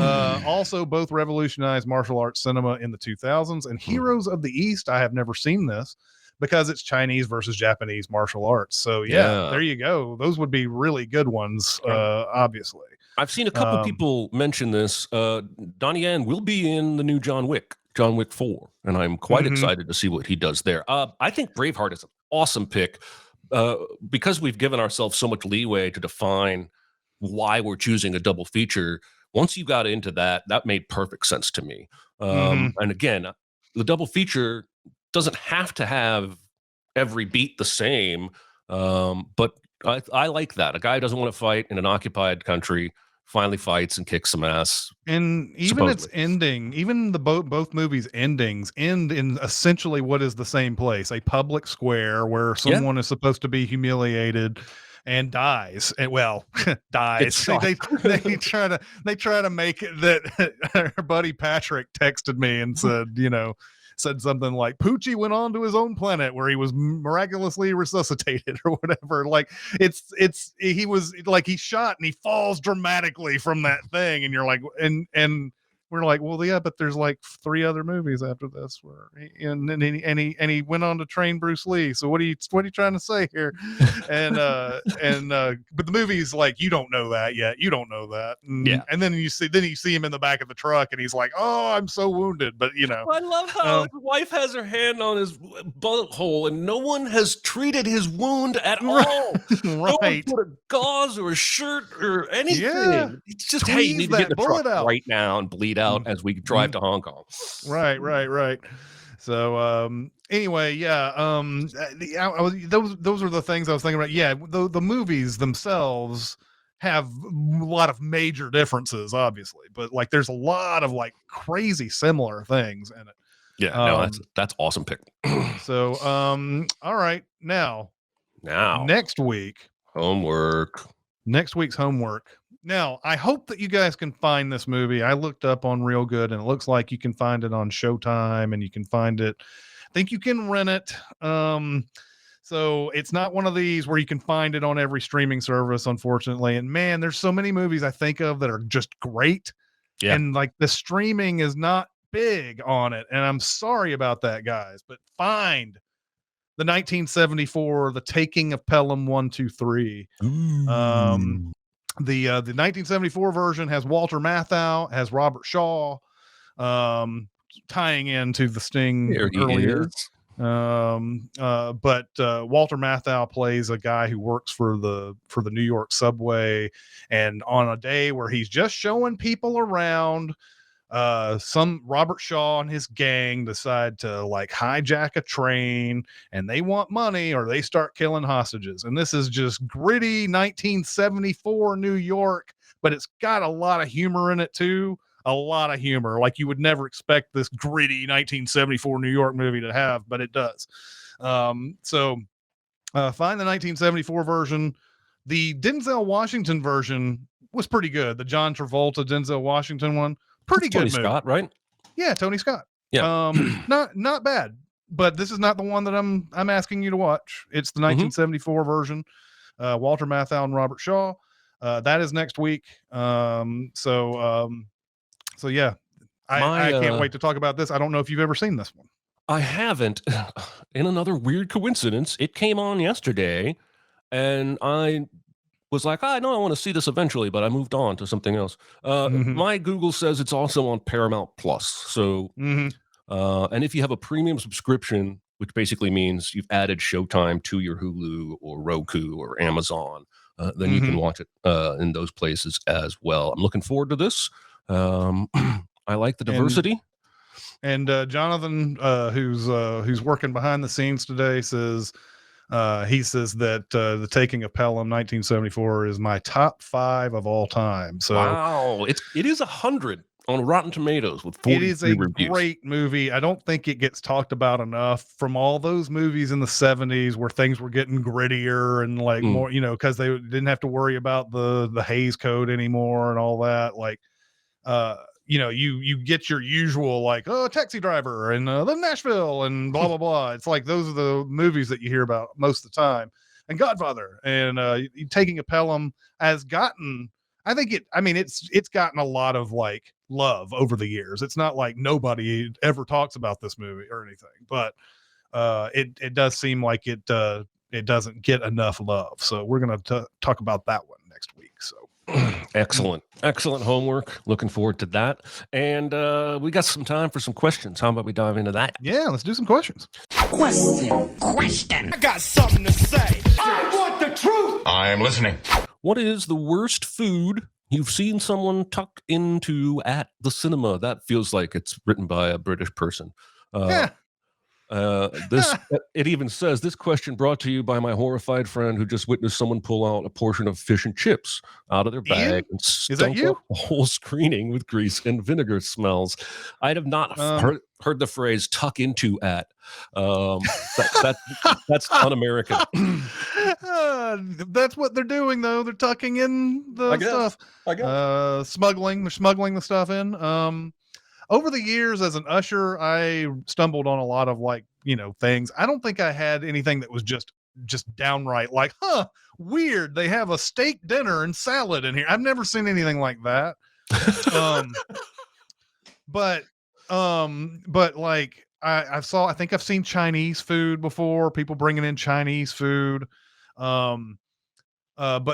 Also, both revolutionized martial arts cinema in the 2000s. And Heroes of the East, I have never seen this, because it's Chinese versus Japanese martial arts. So yeah, there you go. Those would be really good ones, obviously. I've seen a couple people mention this. Donnie Yen will be in the new John Wick 4, and I'm quite excited to see what he does there. I think Braveheart is an awesome pick, because we've given ourselves so much leeway to define why we're choosing a double feature. Once you got into that made perfect sense to me. And again, the double feature doesn't have to have every beat the same, but I like that. A guy who doesn't want to fight in an occupied country finally fights and kicks some ass. And even its ending, even the both movies' endings end in essentially what is the same place, a public square where someone is supposed to be humiliated and dies. And dies. They try to make it that our buddy Patrick texted me and said something like Poochie went on to his own planet where he was miraculously resuscitated or whatever. Like he was like, he shot and he falls dramatically from that thing. And you're like, and we're like, well, yeah, but there's like 3 other movies after this where he went on to train Bruce Lee. So what are you trying to say here? And but the movie's like, you don't know that yet. You don't know that. And then you see him in the back of the truck and he's like, oh, I'm so wounded. But I love how his wife has her hand on his bullet hole and no one has treated his wound at all. No one put a gauze or a shirt or anything. Yeah. It's just, hey, you need to get the truck right now and bleed out as we drive to Hong Kong. Right. So anyway, those are the things I was thinking about. Yeah, the movies themselves have a lot of major differences, obviously, but like there's a lot of like crazy similar things in it. Yeah, that's awesome pick. So all right, now next week's homework. Now, I hope that you guys can find this movie. I looked up on Real Good, and it looks like you can find it on Showtime, and you can find it. I think you can rent it. So it's not one of these where you can find it on every streaming service, unfortunately. And man, there's so many movies I think of that are just great. Yeah. And like the streaming is not big on it. And I'm sorry about that, guys, but find the 1974, The Taking of Pelham 1, 2, 3. The 1974 version has Walter Matthau, has Robert Shaw, tying into the Sting earlier. But Walter Matthau plays a guy who works for the New York subway, and on a day where he's just showing people around, some Robert Shaw and his gang decide to like hijack a train, and they want money or they start killing hostages. And this is just gritty 1974 New York, but it's got a lot of humor in it too. a lot of humor, like you would never expect this gritty 1974 New York movie to have, but it does. So find the 1974 version. The Denzel Washington version was pretty good. The John Travolta Denzel Washington one, pretty It's good Tony movie. Scott, right? Yeah, Tony Scott. Yeah. Not bad. But this is not the one that I'm asking you to watch. It's the 1974 version. Walter Matthau and Robert Shaw. That is next week. So yeah, I can't wait to talk about this. I don't know if you've ever seen this one. I haven't. In another weird coincidence, it came on yesterday, and I was like, I know I want to see this eventually, but I moved on to something else. My Google says it's also on Paramount Plus. So, and if you have a premium subscription, which basically means you've added Showtime to your Hulu or Roku or Amazon, then you can watch it in those places as well. I'm looking forward to this. I like the diversity. And Jonathan, who's working behind the scenes today, says he says that The Taking of Pelham 1974 is my top 5 of all time. So wow, it is 100 on Rotten Tomatoes with 43 it is a reviews. Great movie. I don't think it gets talked about enough. From all those movies in the 70s where things were getting grittier and like more, because they didn't have to worry about the Hays Code anymore and all that. Like, you get your usual like, Taxi Driver and the Nashville and blah blah blah. It's like those are the movies that you hear about most of the time. And Godfather and Taking a Pelham has gotten, I think it's gotten a lot of like love over the years. It's not like nobody ever talks about this movie or anything, but it does seem like it doesn't get enough love. So we're gonna talk about that one next week. So. Excellent homework. Looking forward to that. And we got some time for some questions. How about we dive into that? Yeah, let's do some questions. Question. I got something to say. I want the truth. I am listening. What is the worst food you've seen someone tuck into at the cinema? That feels like it's written by a British person. It even says this question brought to you by my horrified friend who just witnessed someone pull out a portion of fish and chips out of their bag and stunk up the whole screening with grease and vinegar smells. I'd have not heard the phrase "tuck into" at. That's un-American. That's what they're doing, though. They're tucking in the stuff. I guess. Smuggling. They're smuggling the stuff in. Over the years as an usher, I stumbled on a lot of things. I don't think I had anything that was just downright like, weird. They have a steak dinner and salad in here. I've never seen anything like that. But like I think I've seen Chinese food before, people bringing in Chinese food. But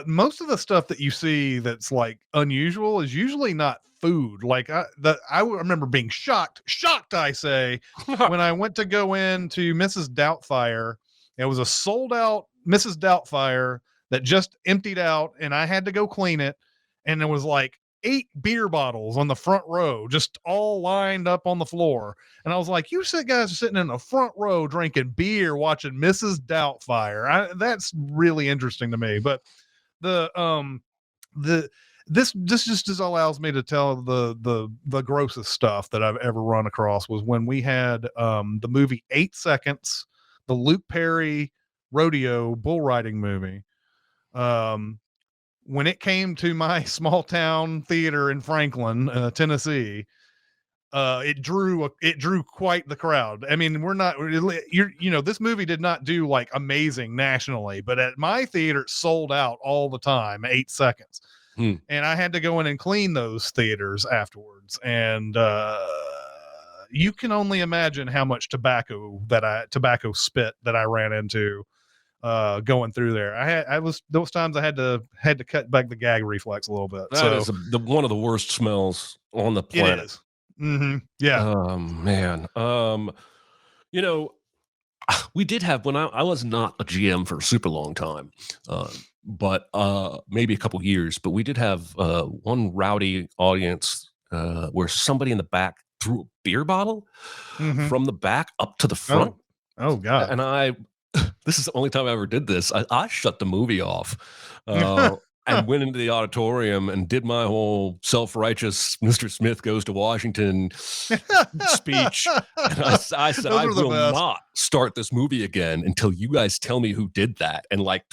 most of the stuff that you see that's like unusual is usually not food. Like I remember being shocked, I say, when I went to go into Mrs. Doubtfire. It was a sold out Mrs. Doubtfire that just emptied out, and I had to go clean it. And there was like 8 beer bottles on the front row, just all lined up on the floor. And I was like, you guys are sitting in the front row drinking beer, watching Mrs. Doubtfire. That's really interesting to me. But this just allows me to tell the grossest stuff that I've ever run across was when we had the movie 8 Seconds, the Luke Perry rodeo bull riding movie. When it came to my small town theater in Franklin, Tennessee, it drew quite the crowd. I mean, this movie did not do like amazing nationally, but at my theater it sold out all the time. 8 Seconds. And I had to go in and clean those theaters afterwards. And you can only imagine how much tobacco spit that I ran into going through there. I was those times I had to cut back the gag reflex a little bit. That is one of the worst smells on the planet. It is. Mm-hmm. Yeah. Oh man. We did have, when I was not a GM for a super long time, but maybe a couple years, but we did have one rowdy audience where somebody in the back threw a beer bottle from the back up to the front. Oh God. And this is the only time I ever did this. I shut the movie off. and went into the auditorium and did my whole self-righteous Mr. Smith goes to Washington speech. And I said, I will not start this movie again until you guys tell me who did that. And like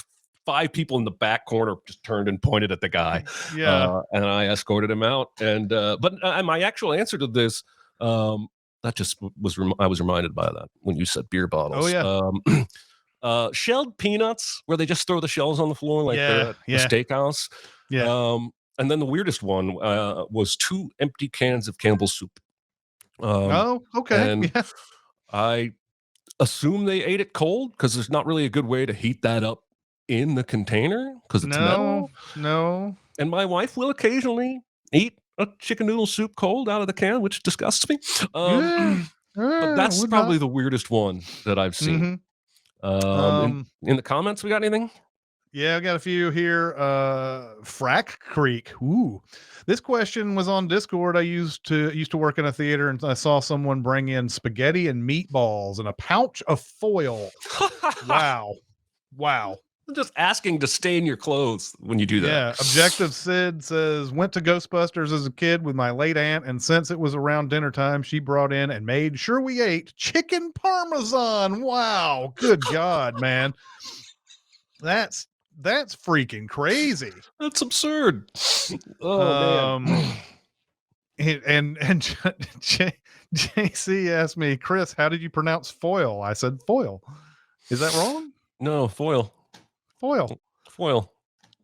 5 people in the back corner just turned and pointed at the guy. Yeah. And I escorted him out. And but my actual answer to this, that just was I was reminded by that when you said beer bottles. Oh yeah. Shelled peanuts where they just throw the shells on the floor like the steakhouse. Yeah. And then the weirdest one was 2 empty cans of Campbell's soup. Okay. And yeah. I assume they ate it cold because there's not really a good way to heat that up in the container because it's metal. No. And my wife will occasionally eat a chicken noodle soup cold out of the can, which disgusts me. But that's probably the weirdest one that I've seen. In the comments, we got anything? Yeah, I got a few here. Frack Creek. Ooh, this question was on Discord. I used to work in a theater, and I saw someone bring in spaghetti and meatballs and a pouch of foil. Wow. I'm just asking to stain your clothes when you do that. Yeah. Objective Sid says, went to Ghostbusters as a kid with my late aunt, and since it was around dinner time, she brought in and made sure we ate chicken parmesan. Wow. Good God, man. That's freaking crazy. That's absurd. Oh man. And JC asked me, Chris, how did you pronounce foil? I said foil. Is that wrong? No, foil. I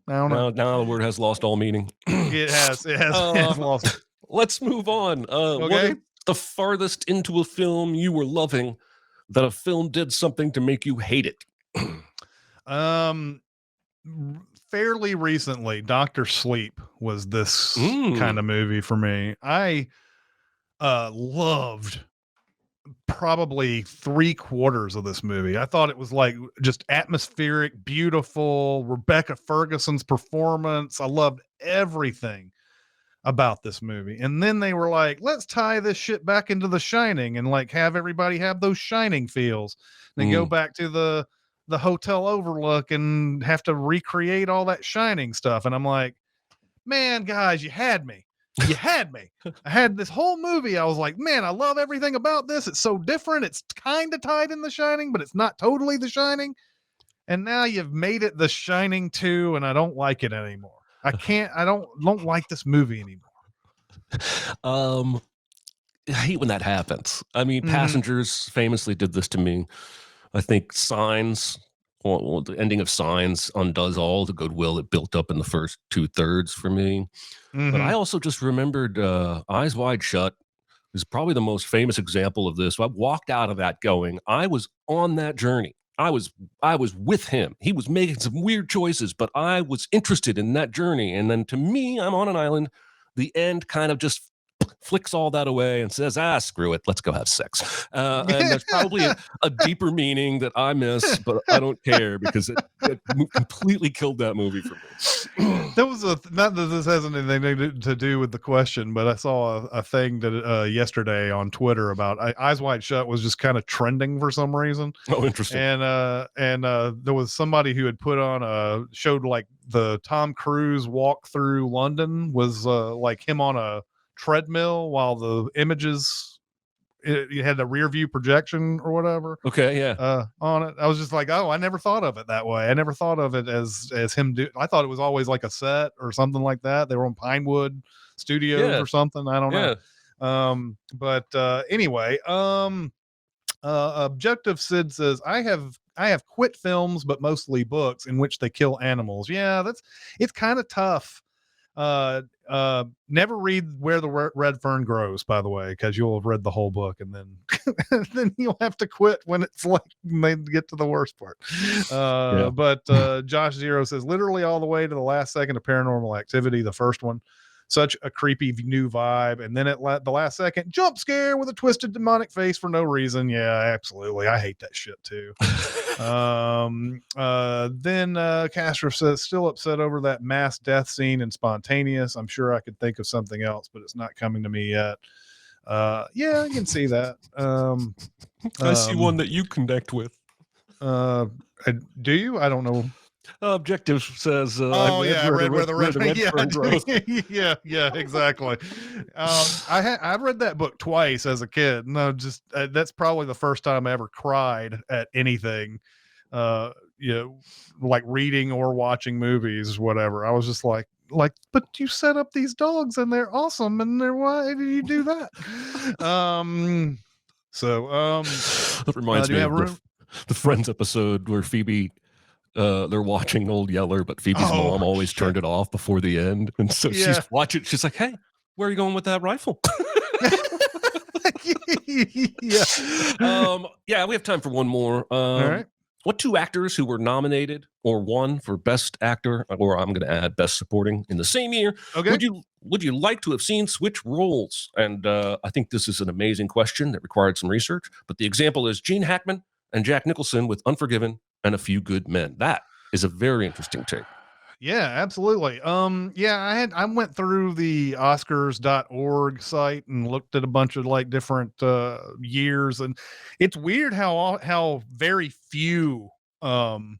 don't know. Now the word has lost all meaning. It has lost. Let's move on. What is the farthest into a film you were loving that a film did something to make you hate it? Fairly recently, Dr. Sleep was this kind of movie for me. I loved probably 3/4 of this movie. I thought it was like just atmospheric, beautiful. Rebecca Ferguson's performance. I loved everything about this movie. And then they were like, let's tie this shit back into The Shining and like have everybody have those Shining feels. And then go back to the hotel overlook and have to recreate all that Shining stuff. And I'm like, man, guys, you had me. I had this whole movie. I was like, man, I love everything about this. It's so different. It's kind of tied in The Shining, but it's not totally The Shining. And now you've made it The Shining 2, and I don't like it anymore. I don't like this movie anymore. I hate when that happens. I mean, Passengers famously did this to me. I think Signs, well, the ending of Signs undoes all the goodwill that built up in the first 2/3 for me. But I also just remembered Eyes Wide Shut is probably the most famous example of this. I walked out of that going, I was on that journey. I was with him. He was making some weird choices, but I was interested in that journey. And then to me, I'm on an island. The end kind of just flicks all that away and says, screw it, let's go have sex. And there's probably a deeper meaning that I miss, but I don't care because it completely killed that movie for me. There was not that this has anything to do with the question, but I saw a thing that yesterday on Twitter about Eyes Wide Shut was just kind of trending for some reason. Oh, interesting. And there was somebody who had put on showed like the Tom Cruise walk through London was like him on a treadmill while the images you had the rear view projection or whatever. Okay, yeah. On it, I was just like, oh, I never thought of it that way. I never thought of it as him do. I thought it was always like a set or something like that. They were on Pinewood Studios or something. I don't know. But anyway, Objective Sid says, I have quit films, but mostly books in which they kill animals. Yeah, it's kind of tough. Never read Where the Red Fern Grows, by the way, because you'll have read the whole book and then then you'll have to quit when it's like they get to the worst part. But Josh Zero says literally all the way to the last second of Paranormal Activity, the first one. Such a creepy new vibe, and then at the last second, jump scare with a twisted demonic face for no reason. Yeah, absolutely. I hate that shit too. Then Castro says, still upset over that mass death scene in Spontaneous. I'm sure I could think of something else, but it's not coming to me yet. Yeah, I can see that. I see one that you connect with. Do you? I don't know. Objective says, Oh yeah, I read where the red, fern grows. yeah, exactly. I've read that book twice as a kid. No, just that's probably the first time I ever cried at anything. You know, like reading or watching movies, whatever. I was just like, but you set up these dogs and they're awesome, and why did you do that? That reminds do me you of have room? the Friends episode where Phoebe, they're watching Old Yeller, but Phoebe's Oh, mom always turned it off before the end, and so Yeah. she's watching. She's like, "Hey, where are you going with that rifle?" Yeah. Yeah, we have time for one more. All right. What two actors who were nominated or won for Best Actor, or I'm going to add Best Supporting in the same year? Okay. Would you like to have seen switch roles? And I think this is an amazing question that required some research. But the example is Gene Hackman and Jack Nicholson with Unforgiven and A Few Good Men. That is a very interesting take. Yeah, absolutely. Yeah, I went through the oscars.org site and looked at a bunch of like different years, and it's weird how very few you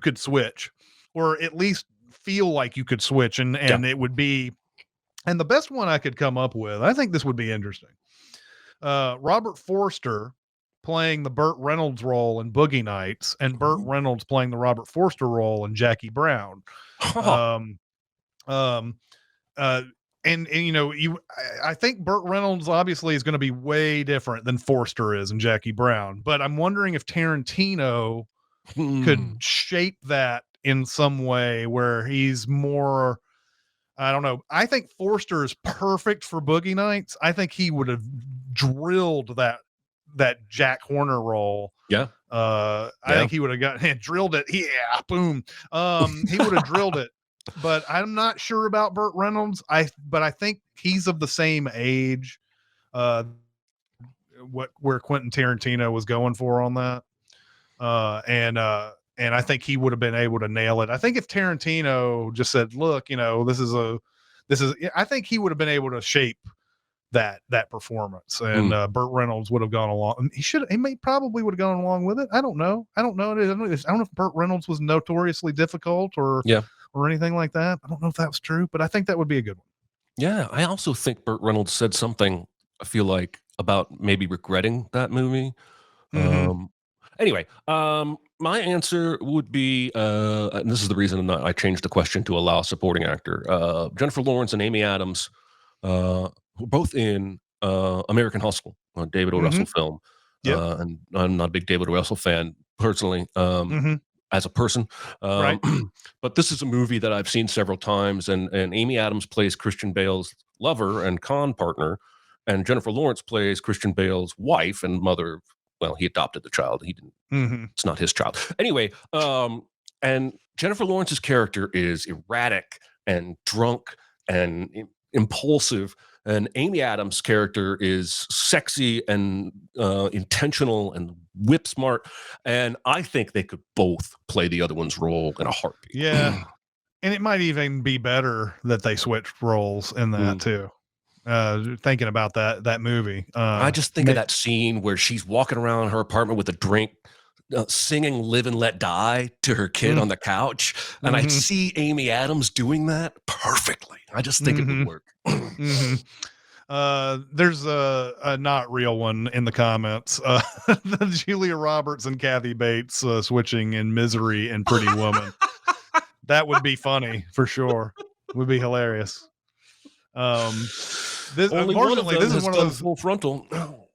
could switch, or at least feel like you could switch, and it would be, and the best one I could come up with, I think this would be interesting. Robert Forster playing the Burt Reynolds role in Boogie Nights, and Burt Reynolds playing the Robert Forster role in Jackie Brown. And you know, I think Burt Reynolds obviously is going to be way different than Forster is in Jackie Brown, but I'm wondering if Tarantino could shape that in some way where he's more, I don't know. I think Forster is perfect for Boogie Nights. I think he would have drilled that Jack Horner role. Yeah. I think he would have drilled it. Yeah, boom. He would have drilled it. But I'm not sure about Burt Reynolds. But I think he's of the same age. Where Quentin Tarantino was going for on that. And I think he would have been able to nail it. I think if Tarantino just said, "Look, you know, this is," I think he would have been able to shape that performance, and Burt Reynolds would have gone along. He probably would have gone along with it. I don't know. I don't know if Burt Reynolds was notoriously difficult or anything like that. I don't know if that was true, but I think that would be a good one. Yeah, I also think Burt Reynolds said something, I feel like, about maybe regretting that movie. Anyway, my answer would be, and this is the reason I changed the question to allow supporting actor. Jennifer Lawrence and Amy Adams, both in American Hustle, a David O. Russell film. And I'm not a big David O. Russell fan personally, as a person. Right. But this is a movie that I've seen several times, and Amy Adams plays Christian Bale's lover and con partner, and Jennifer Lawrence plays Christian Bale's wife and mother. Well, he adopted the child. He didn't. It's not his child. Anyway, and Jennifer Lawrence's character is erratic and drunk and impulsive, and Amy Adams' character is sexy and intentional and whip smart. And I think they could both play the other one's role in a heartbeat. Yeah, and it might even be better that they switched roles in that too. Thinking about that movie, I just think of that scene where she's walking around her apartment with a drink, singing "Live and Let Die" to her kid on the couch, and I see Amy Adams doing that perfectly. I just think it would work. There's a not real one in the comments. Julia Roberts and Kathy Bates switching in Misery and Pretty Woman. That would be funny for sure. Would be hilarious. This is one of those full frontal.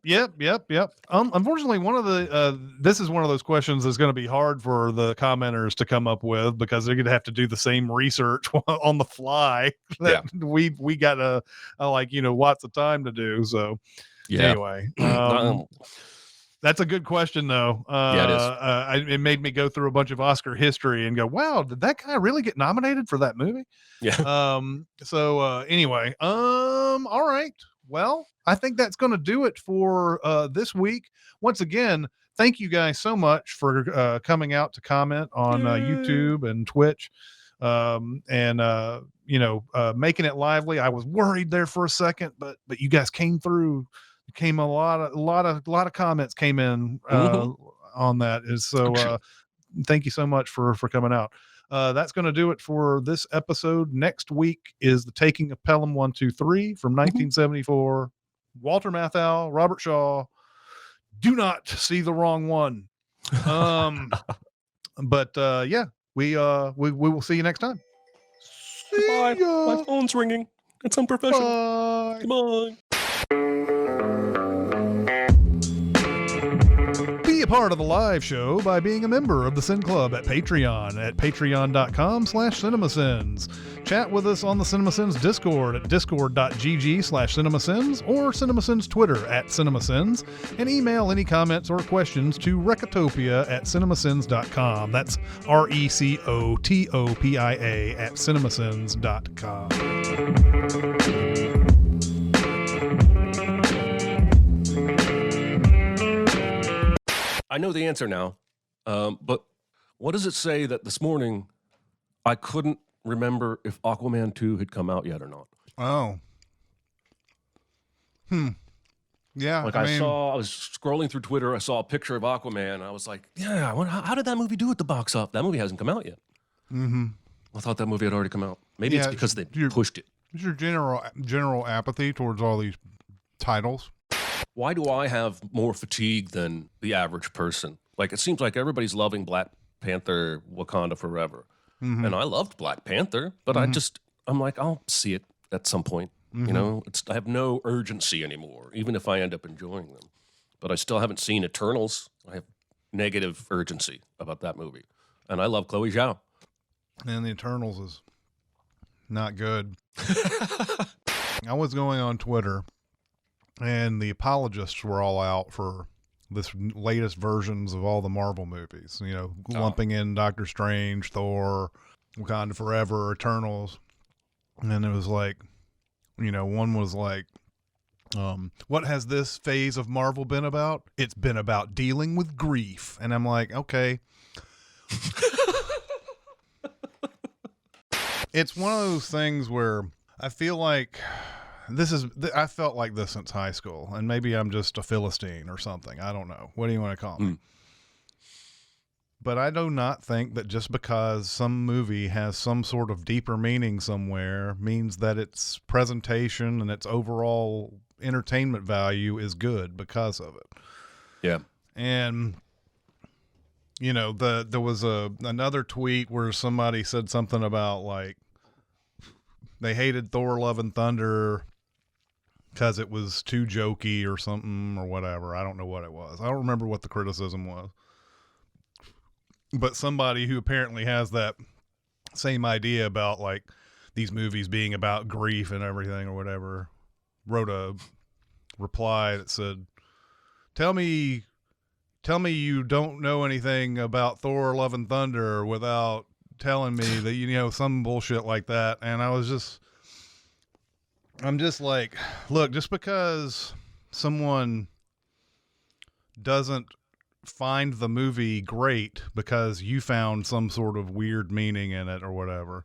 Yep. Unfortunately, one of the this is one of those questions that's going to be hard for the commenters to come up with, because they're going to have to do the same research on the fly that we got lots of time to do. So anyway, that's a good question though. It is. It made me go through a bunch of Oscar history and go, wow, did that guy really get nominated for that movie? Yeah. Anyway, all right. Well, I think that's going to do it for this week. Once again, thank you guys so much for coming out to comment on YouTube and Twitch, making it lively. I was worried there for a second, but you guys came through. A lot of comments came in on that. thank you so much for coming out. That's going to do it for this episode. Next week is The Taking of Pelham 123 from 1974. Walter Matthau, Robert Shaw. Do not see the wrong one. But yeah, we will see you next time. Bye. My phone's ringing. It's unprofessional. Bye. Goodbye. Be a part of the live show by being a member of the Sin Club at Patreon at patreon.com/cinemasins. Chat with us on the Cinemasins Discord at discord.gg/cinemasins or Cinemasins Twitter at Cinemasins, and email any comments or questions to Recotopia at cinemasins.com. That's RECOTOPIA at cinemasins.com. I know the answer now, but what does it say that this morning I couldn't remember if Aquaman 2 had come out yet or not? Oh. Yeah. Like I was scrolling through Twitter, I saw a picture of Aquaman. I was like, yeah, how did that movie do at the box office? That movie hasn't come out yet. Mm-hmm. I thought that movie had already come out. Maybe it's because they pushed it. It's your general apathy towards all these titles. Why do I have more fatigue than the average person? Like, it seems like everybody's loving Black Panther, Wakanda Forever. Mm-hmm. And I loved Black Panther, but I'm like, I'll see it at some point. Mm-hmm. You know, I have no urgency anymore, even if I end up enjoying them. But I still haven't seen Eternals. I have negative urgency about that movie. And I love Chloe Zhao. And the Eternals is not good. I was going on Twitter, and the apologists were all out for this latest versions of all the Marvel movies, you know, lumping in Doctor Strange, Thor, Wakanda Forever, Eternals. And it was like, you know, one was like, what has this phase of Marvel been about? It's been about dealing with grief. And I'm like, okay. It's one of those things where I feel like I felt like this since high school, and maybe I'm just a Philistine or something. I don't know. What do you want to call me? But I do not think that just because some movie has some sort of deeper meaning somewhere means that its presentation and its overall entertainment value is good because of it. Yeah. And, you know, there was another tweet where somebody said something about, like, they hated Thor Love and Thunder because it was too jokey or something or whatever. I don't know what it was. I don't remember what the criticism was. But somebody who apparently has that same idea about, like, these movies being about grief and everything or whatever wrote a reply that said, tell me you don't know anything about Thor Love and Thunder without telling me that, you know, some bullshit like that. And I'm just like, look, just because someone doesn't find the movie great because you found some sort of weird meaning in it or whatever,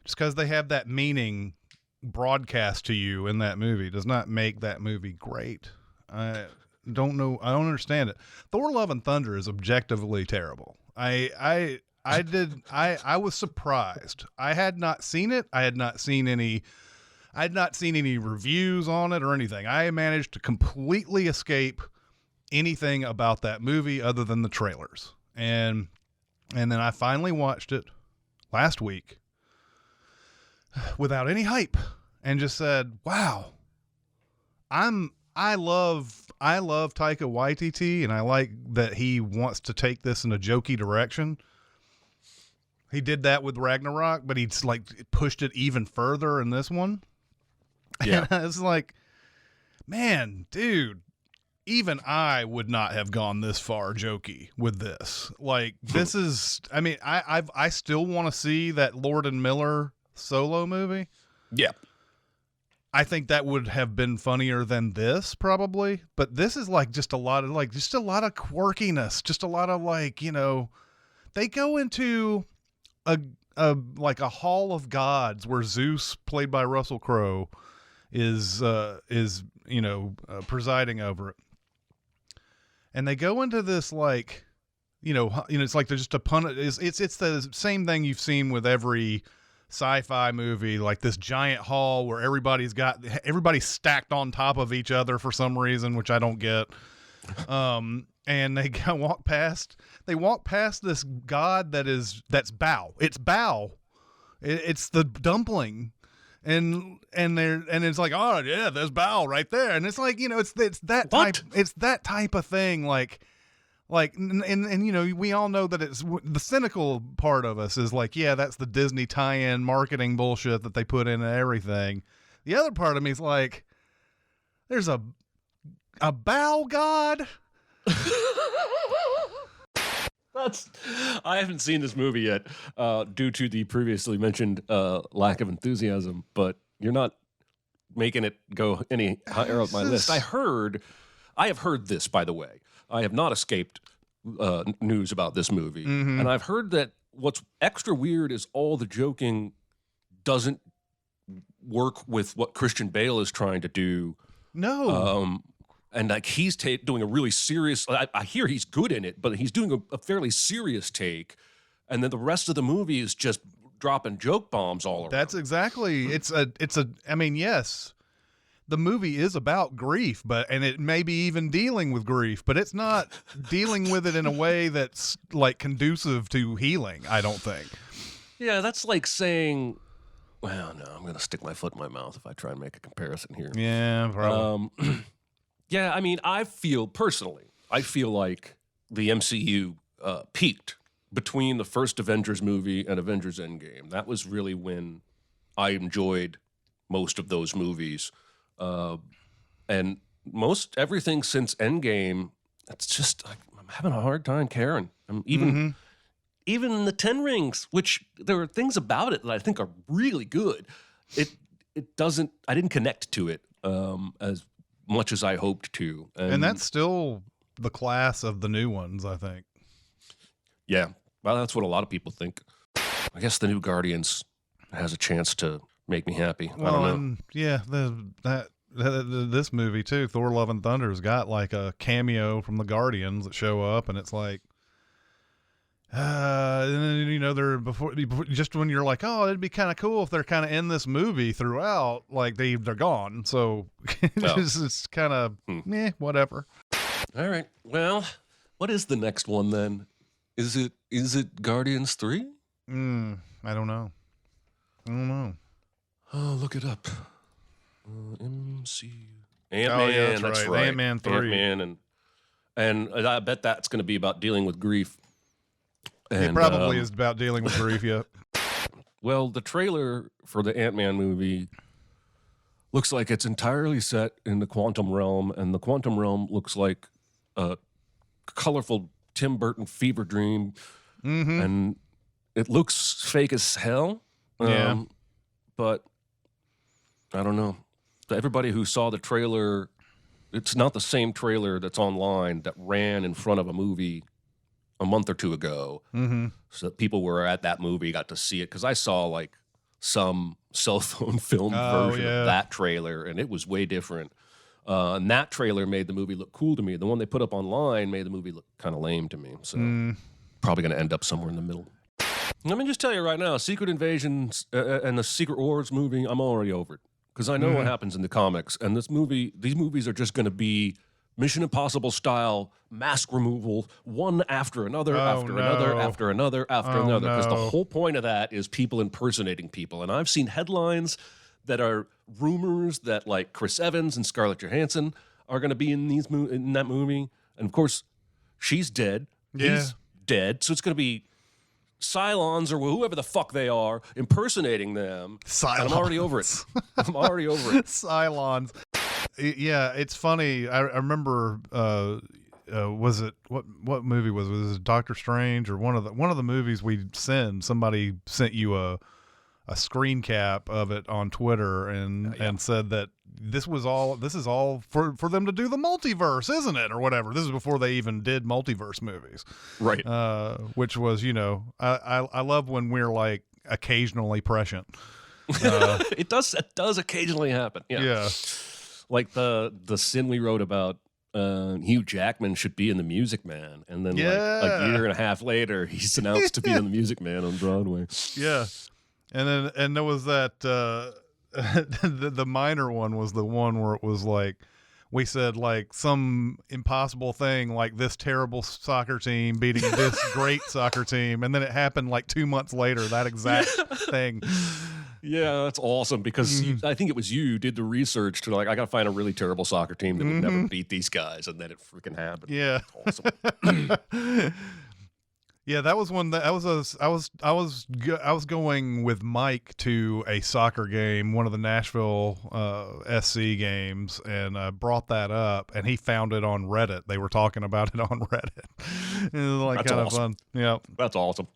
just because they have that meaning broadcast to you in that movie does not make that movie great. I don't know. I don't understand it. Thor Love and Thunder is objectively terrible. I was surprised. I had not seen it. I had not seen any reviews on it or anything. I managed to completely escape anything about that movie other than the trailers. And then I finally watched it last week without any hype and just said, wow, I love Taika Waititi, and I like that he wants to take this in a jokey direction. He did that with Ragnarok, but he's like pushed it even further in this one. Yeah. And it's like, man, dude, even I would not have gone this far jokey with this. Like, this is, I mean, I still want to see that Lord and Miller solo movie. Yeah. I think that would have been funnier than this probably, but this is like just a lot of quirkiness, just a lot of, like, you know, they go into a hall of gods where Zeus, played by Russell Crowe, is presiding over it. And they go into this, like, it's like they're just a pun. It's the same thing you've seen with every sci-fi movie, like this giant hall where everybody's stacked on top of each other for some reason, which I don't get. And they walk past this god that's Bao. It's Bao. It's the dumpling. And it's like, oh yeah, there's Bao right there. And it's like, it's that type, it's that type of thing. And we all know that it's the cynical part of us is like, yeah, that's the Disney tie-in marketing bullshit that they put in everything. The other part of me is like, there's a Bao god. I haven't seen this movie yet, due to the previously mentioned lack of enthusiasm. But you're not making it go any higher up my list. I have heard this, by the way. I have not escaped news about this movie, and I've heard that what's extra weird is all the joking doesn't work with what Christian Bale is trying to do. No. And like he's doing a really serious. I hear he's good in it, but he's doing a fairly serious take, and then the rest of the movie is just dropping joke bombs all around. That's exactly. I mean, yes, the movie is about grief, and it may be even dealing with grief, but it's not dealing with it in a way that's like conducive to healing, I don't think. Yeah, that's like saying, well, no, I'm going to stick my foot in my mouth if I try and make a comparison here. Yeah, probably. Yeah, I mean, I feel like the MCU peaked between the first Avengers movie and Avengers Endgame. That was really when I enjoyed most of those movies. And most everything since Endgame, it's just I'm having a hard time caring. Even the Ten Rings, which there are things about it that I think are really good. It doesn't. I didn't connect to it as much as I hoped to, and that's still the class of the new ones, I think. Yeah, well, that's what a lot of people think. I guess the new Guardians has a chance to make me happy. I don't know. Yeah, this movie too, Thor: Love and Thunder, has got like a cameo from the Guardians that show up, and it's like, and then, they're before just when you're like, oh, it'd be kind of cool if they're kind of in this movie throughout, like they're gone. So it's kind of whatever. All right. Well, what is the next one then? Is it Guardians 3? I don't know. Oh, look it up. MCU. Ant-Man. Oh, yeah, that's right. Ant-Man 3. Ant-Man, and I bet that's going to be about dealing with grief. And, it probably is about dealing with grief, yeah. Well, the trailer for the Ant-Man movie looks like it's entirely set in the quantum realm, and the quantum realm looks like a colorful Tim Burton fever dream, and it looks fake as hell. But I don't know. Everybody who saw the trailer, it's not the same trailer that's online that ran in front of a movie a month or two ago. So that people were at that movie, got to see it. Because I saw like some cell phone film version of that trailer, and it was way different. And that trailer made the movie look cool to me. The one they put up online made the movie look kind of lame to me. So probably going to end up somewhere in the middle. Let me just tell you right now, Secret Invasions and the Secret Wars movie, I'm already over it. Because I know what happens in the comics. And these movies are just going to be Mission Impossible style mask removal, one after another, after another. Because the whole point of that is people impersonating people. And I've seen headlines that are rumors that like Chris Evans and Scarlett Johansson are going to be in that movie. And of course, she's dead. Yeah. He's dead. So it's going to be Cylons or whoever the fuck they are impersonating them. Cylons. And I'm already over it. Cylons. Yeah, it's funny. I remember. Was it what movie was it? Was it Doctor Strange or one of the movies we send? Somebody sent you a screen cap of it on Twitter and said that this is all for them to do the multiverse, isn't it, or whatever. This is before they even did multiverse movies, right? Which was, I love when we're like occasionally prescient. It does occasionally happen. Yeah. Yeah. Like the sin we wrote about Hugh Jackman should be in The Music Man. And then like a year and a half later, he's announced to be in The Music Man on Broadway. Yeah. And there was that the minor one was the one where it was like we said like some impossible thing like this terrible soccer team beating this great soccer team, and then it happened like 2 months later, that exact thing. Yeah, that's awesome because I think it was you did the research to like, I got to find a really terrible soccer team that would never beat these guys, and then it freaking happened. Yeah. That's awesome. Yeah, that was one that I was going with Mike to a soccer game, one of the Nashville SC games, and brought that up, and he found it on Reddit. They were talking about it on Reddit. It was like That's kind awesome. of fun. Yeah, That's awesome.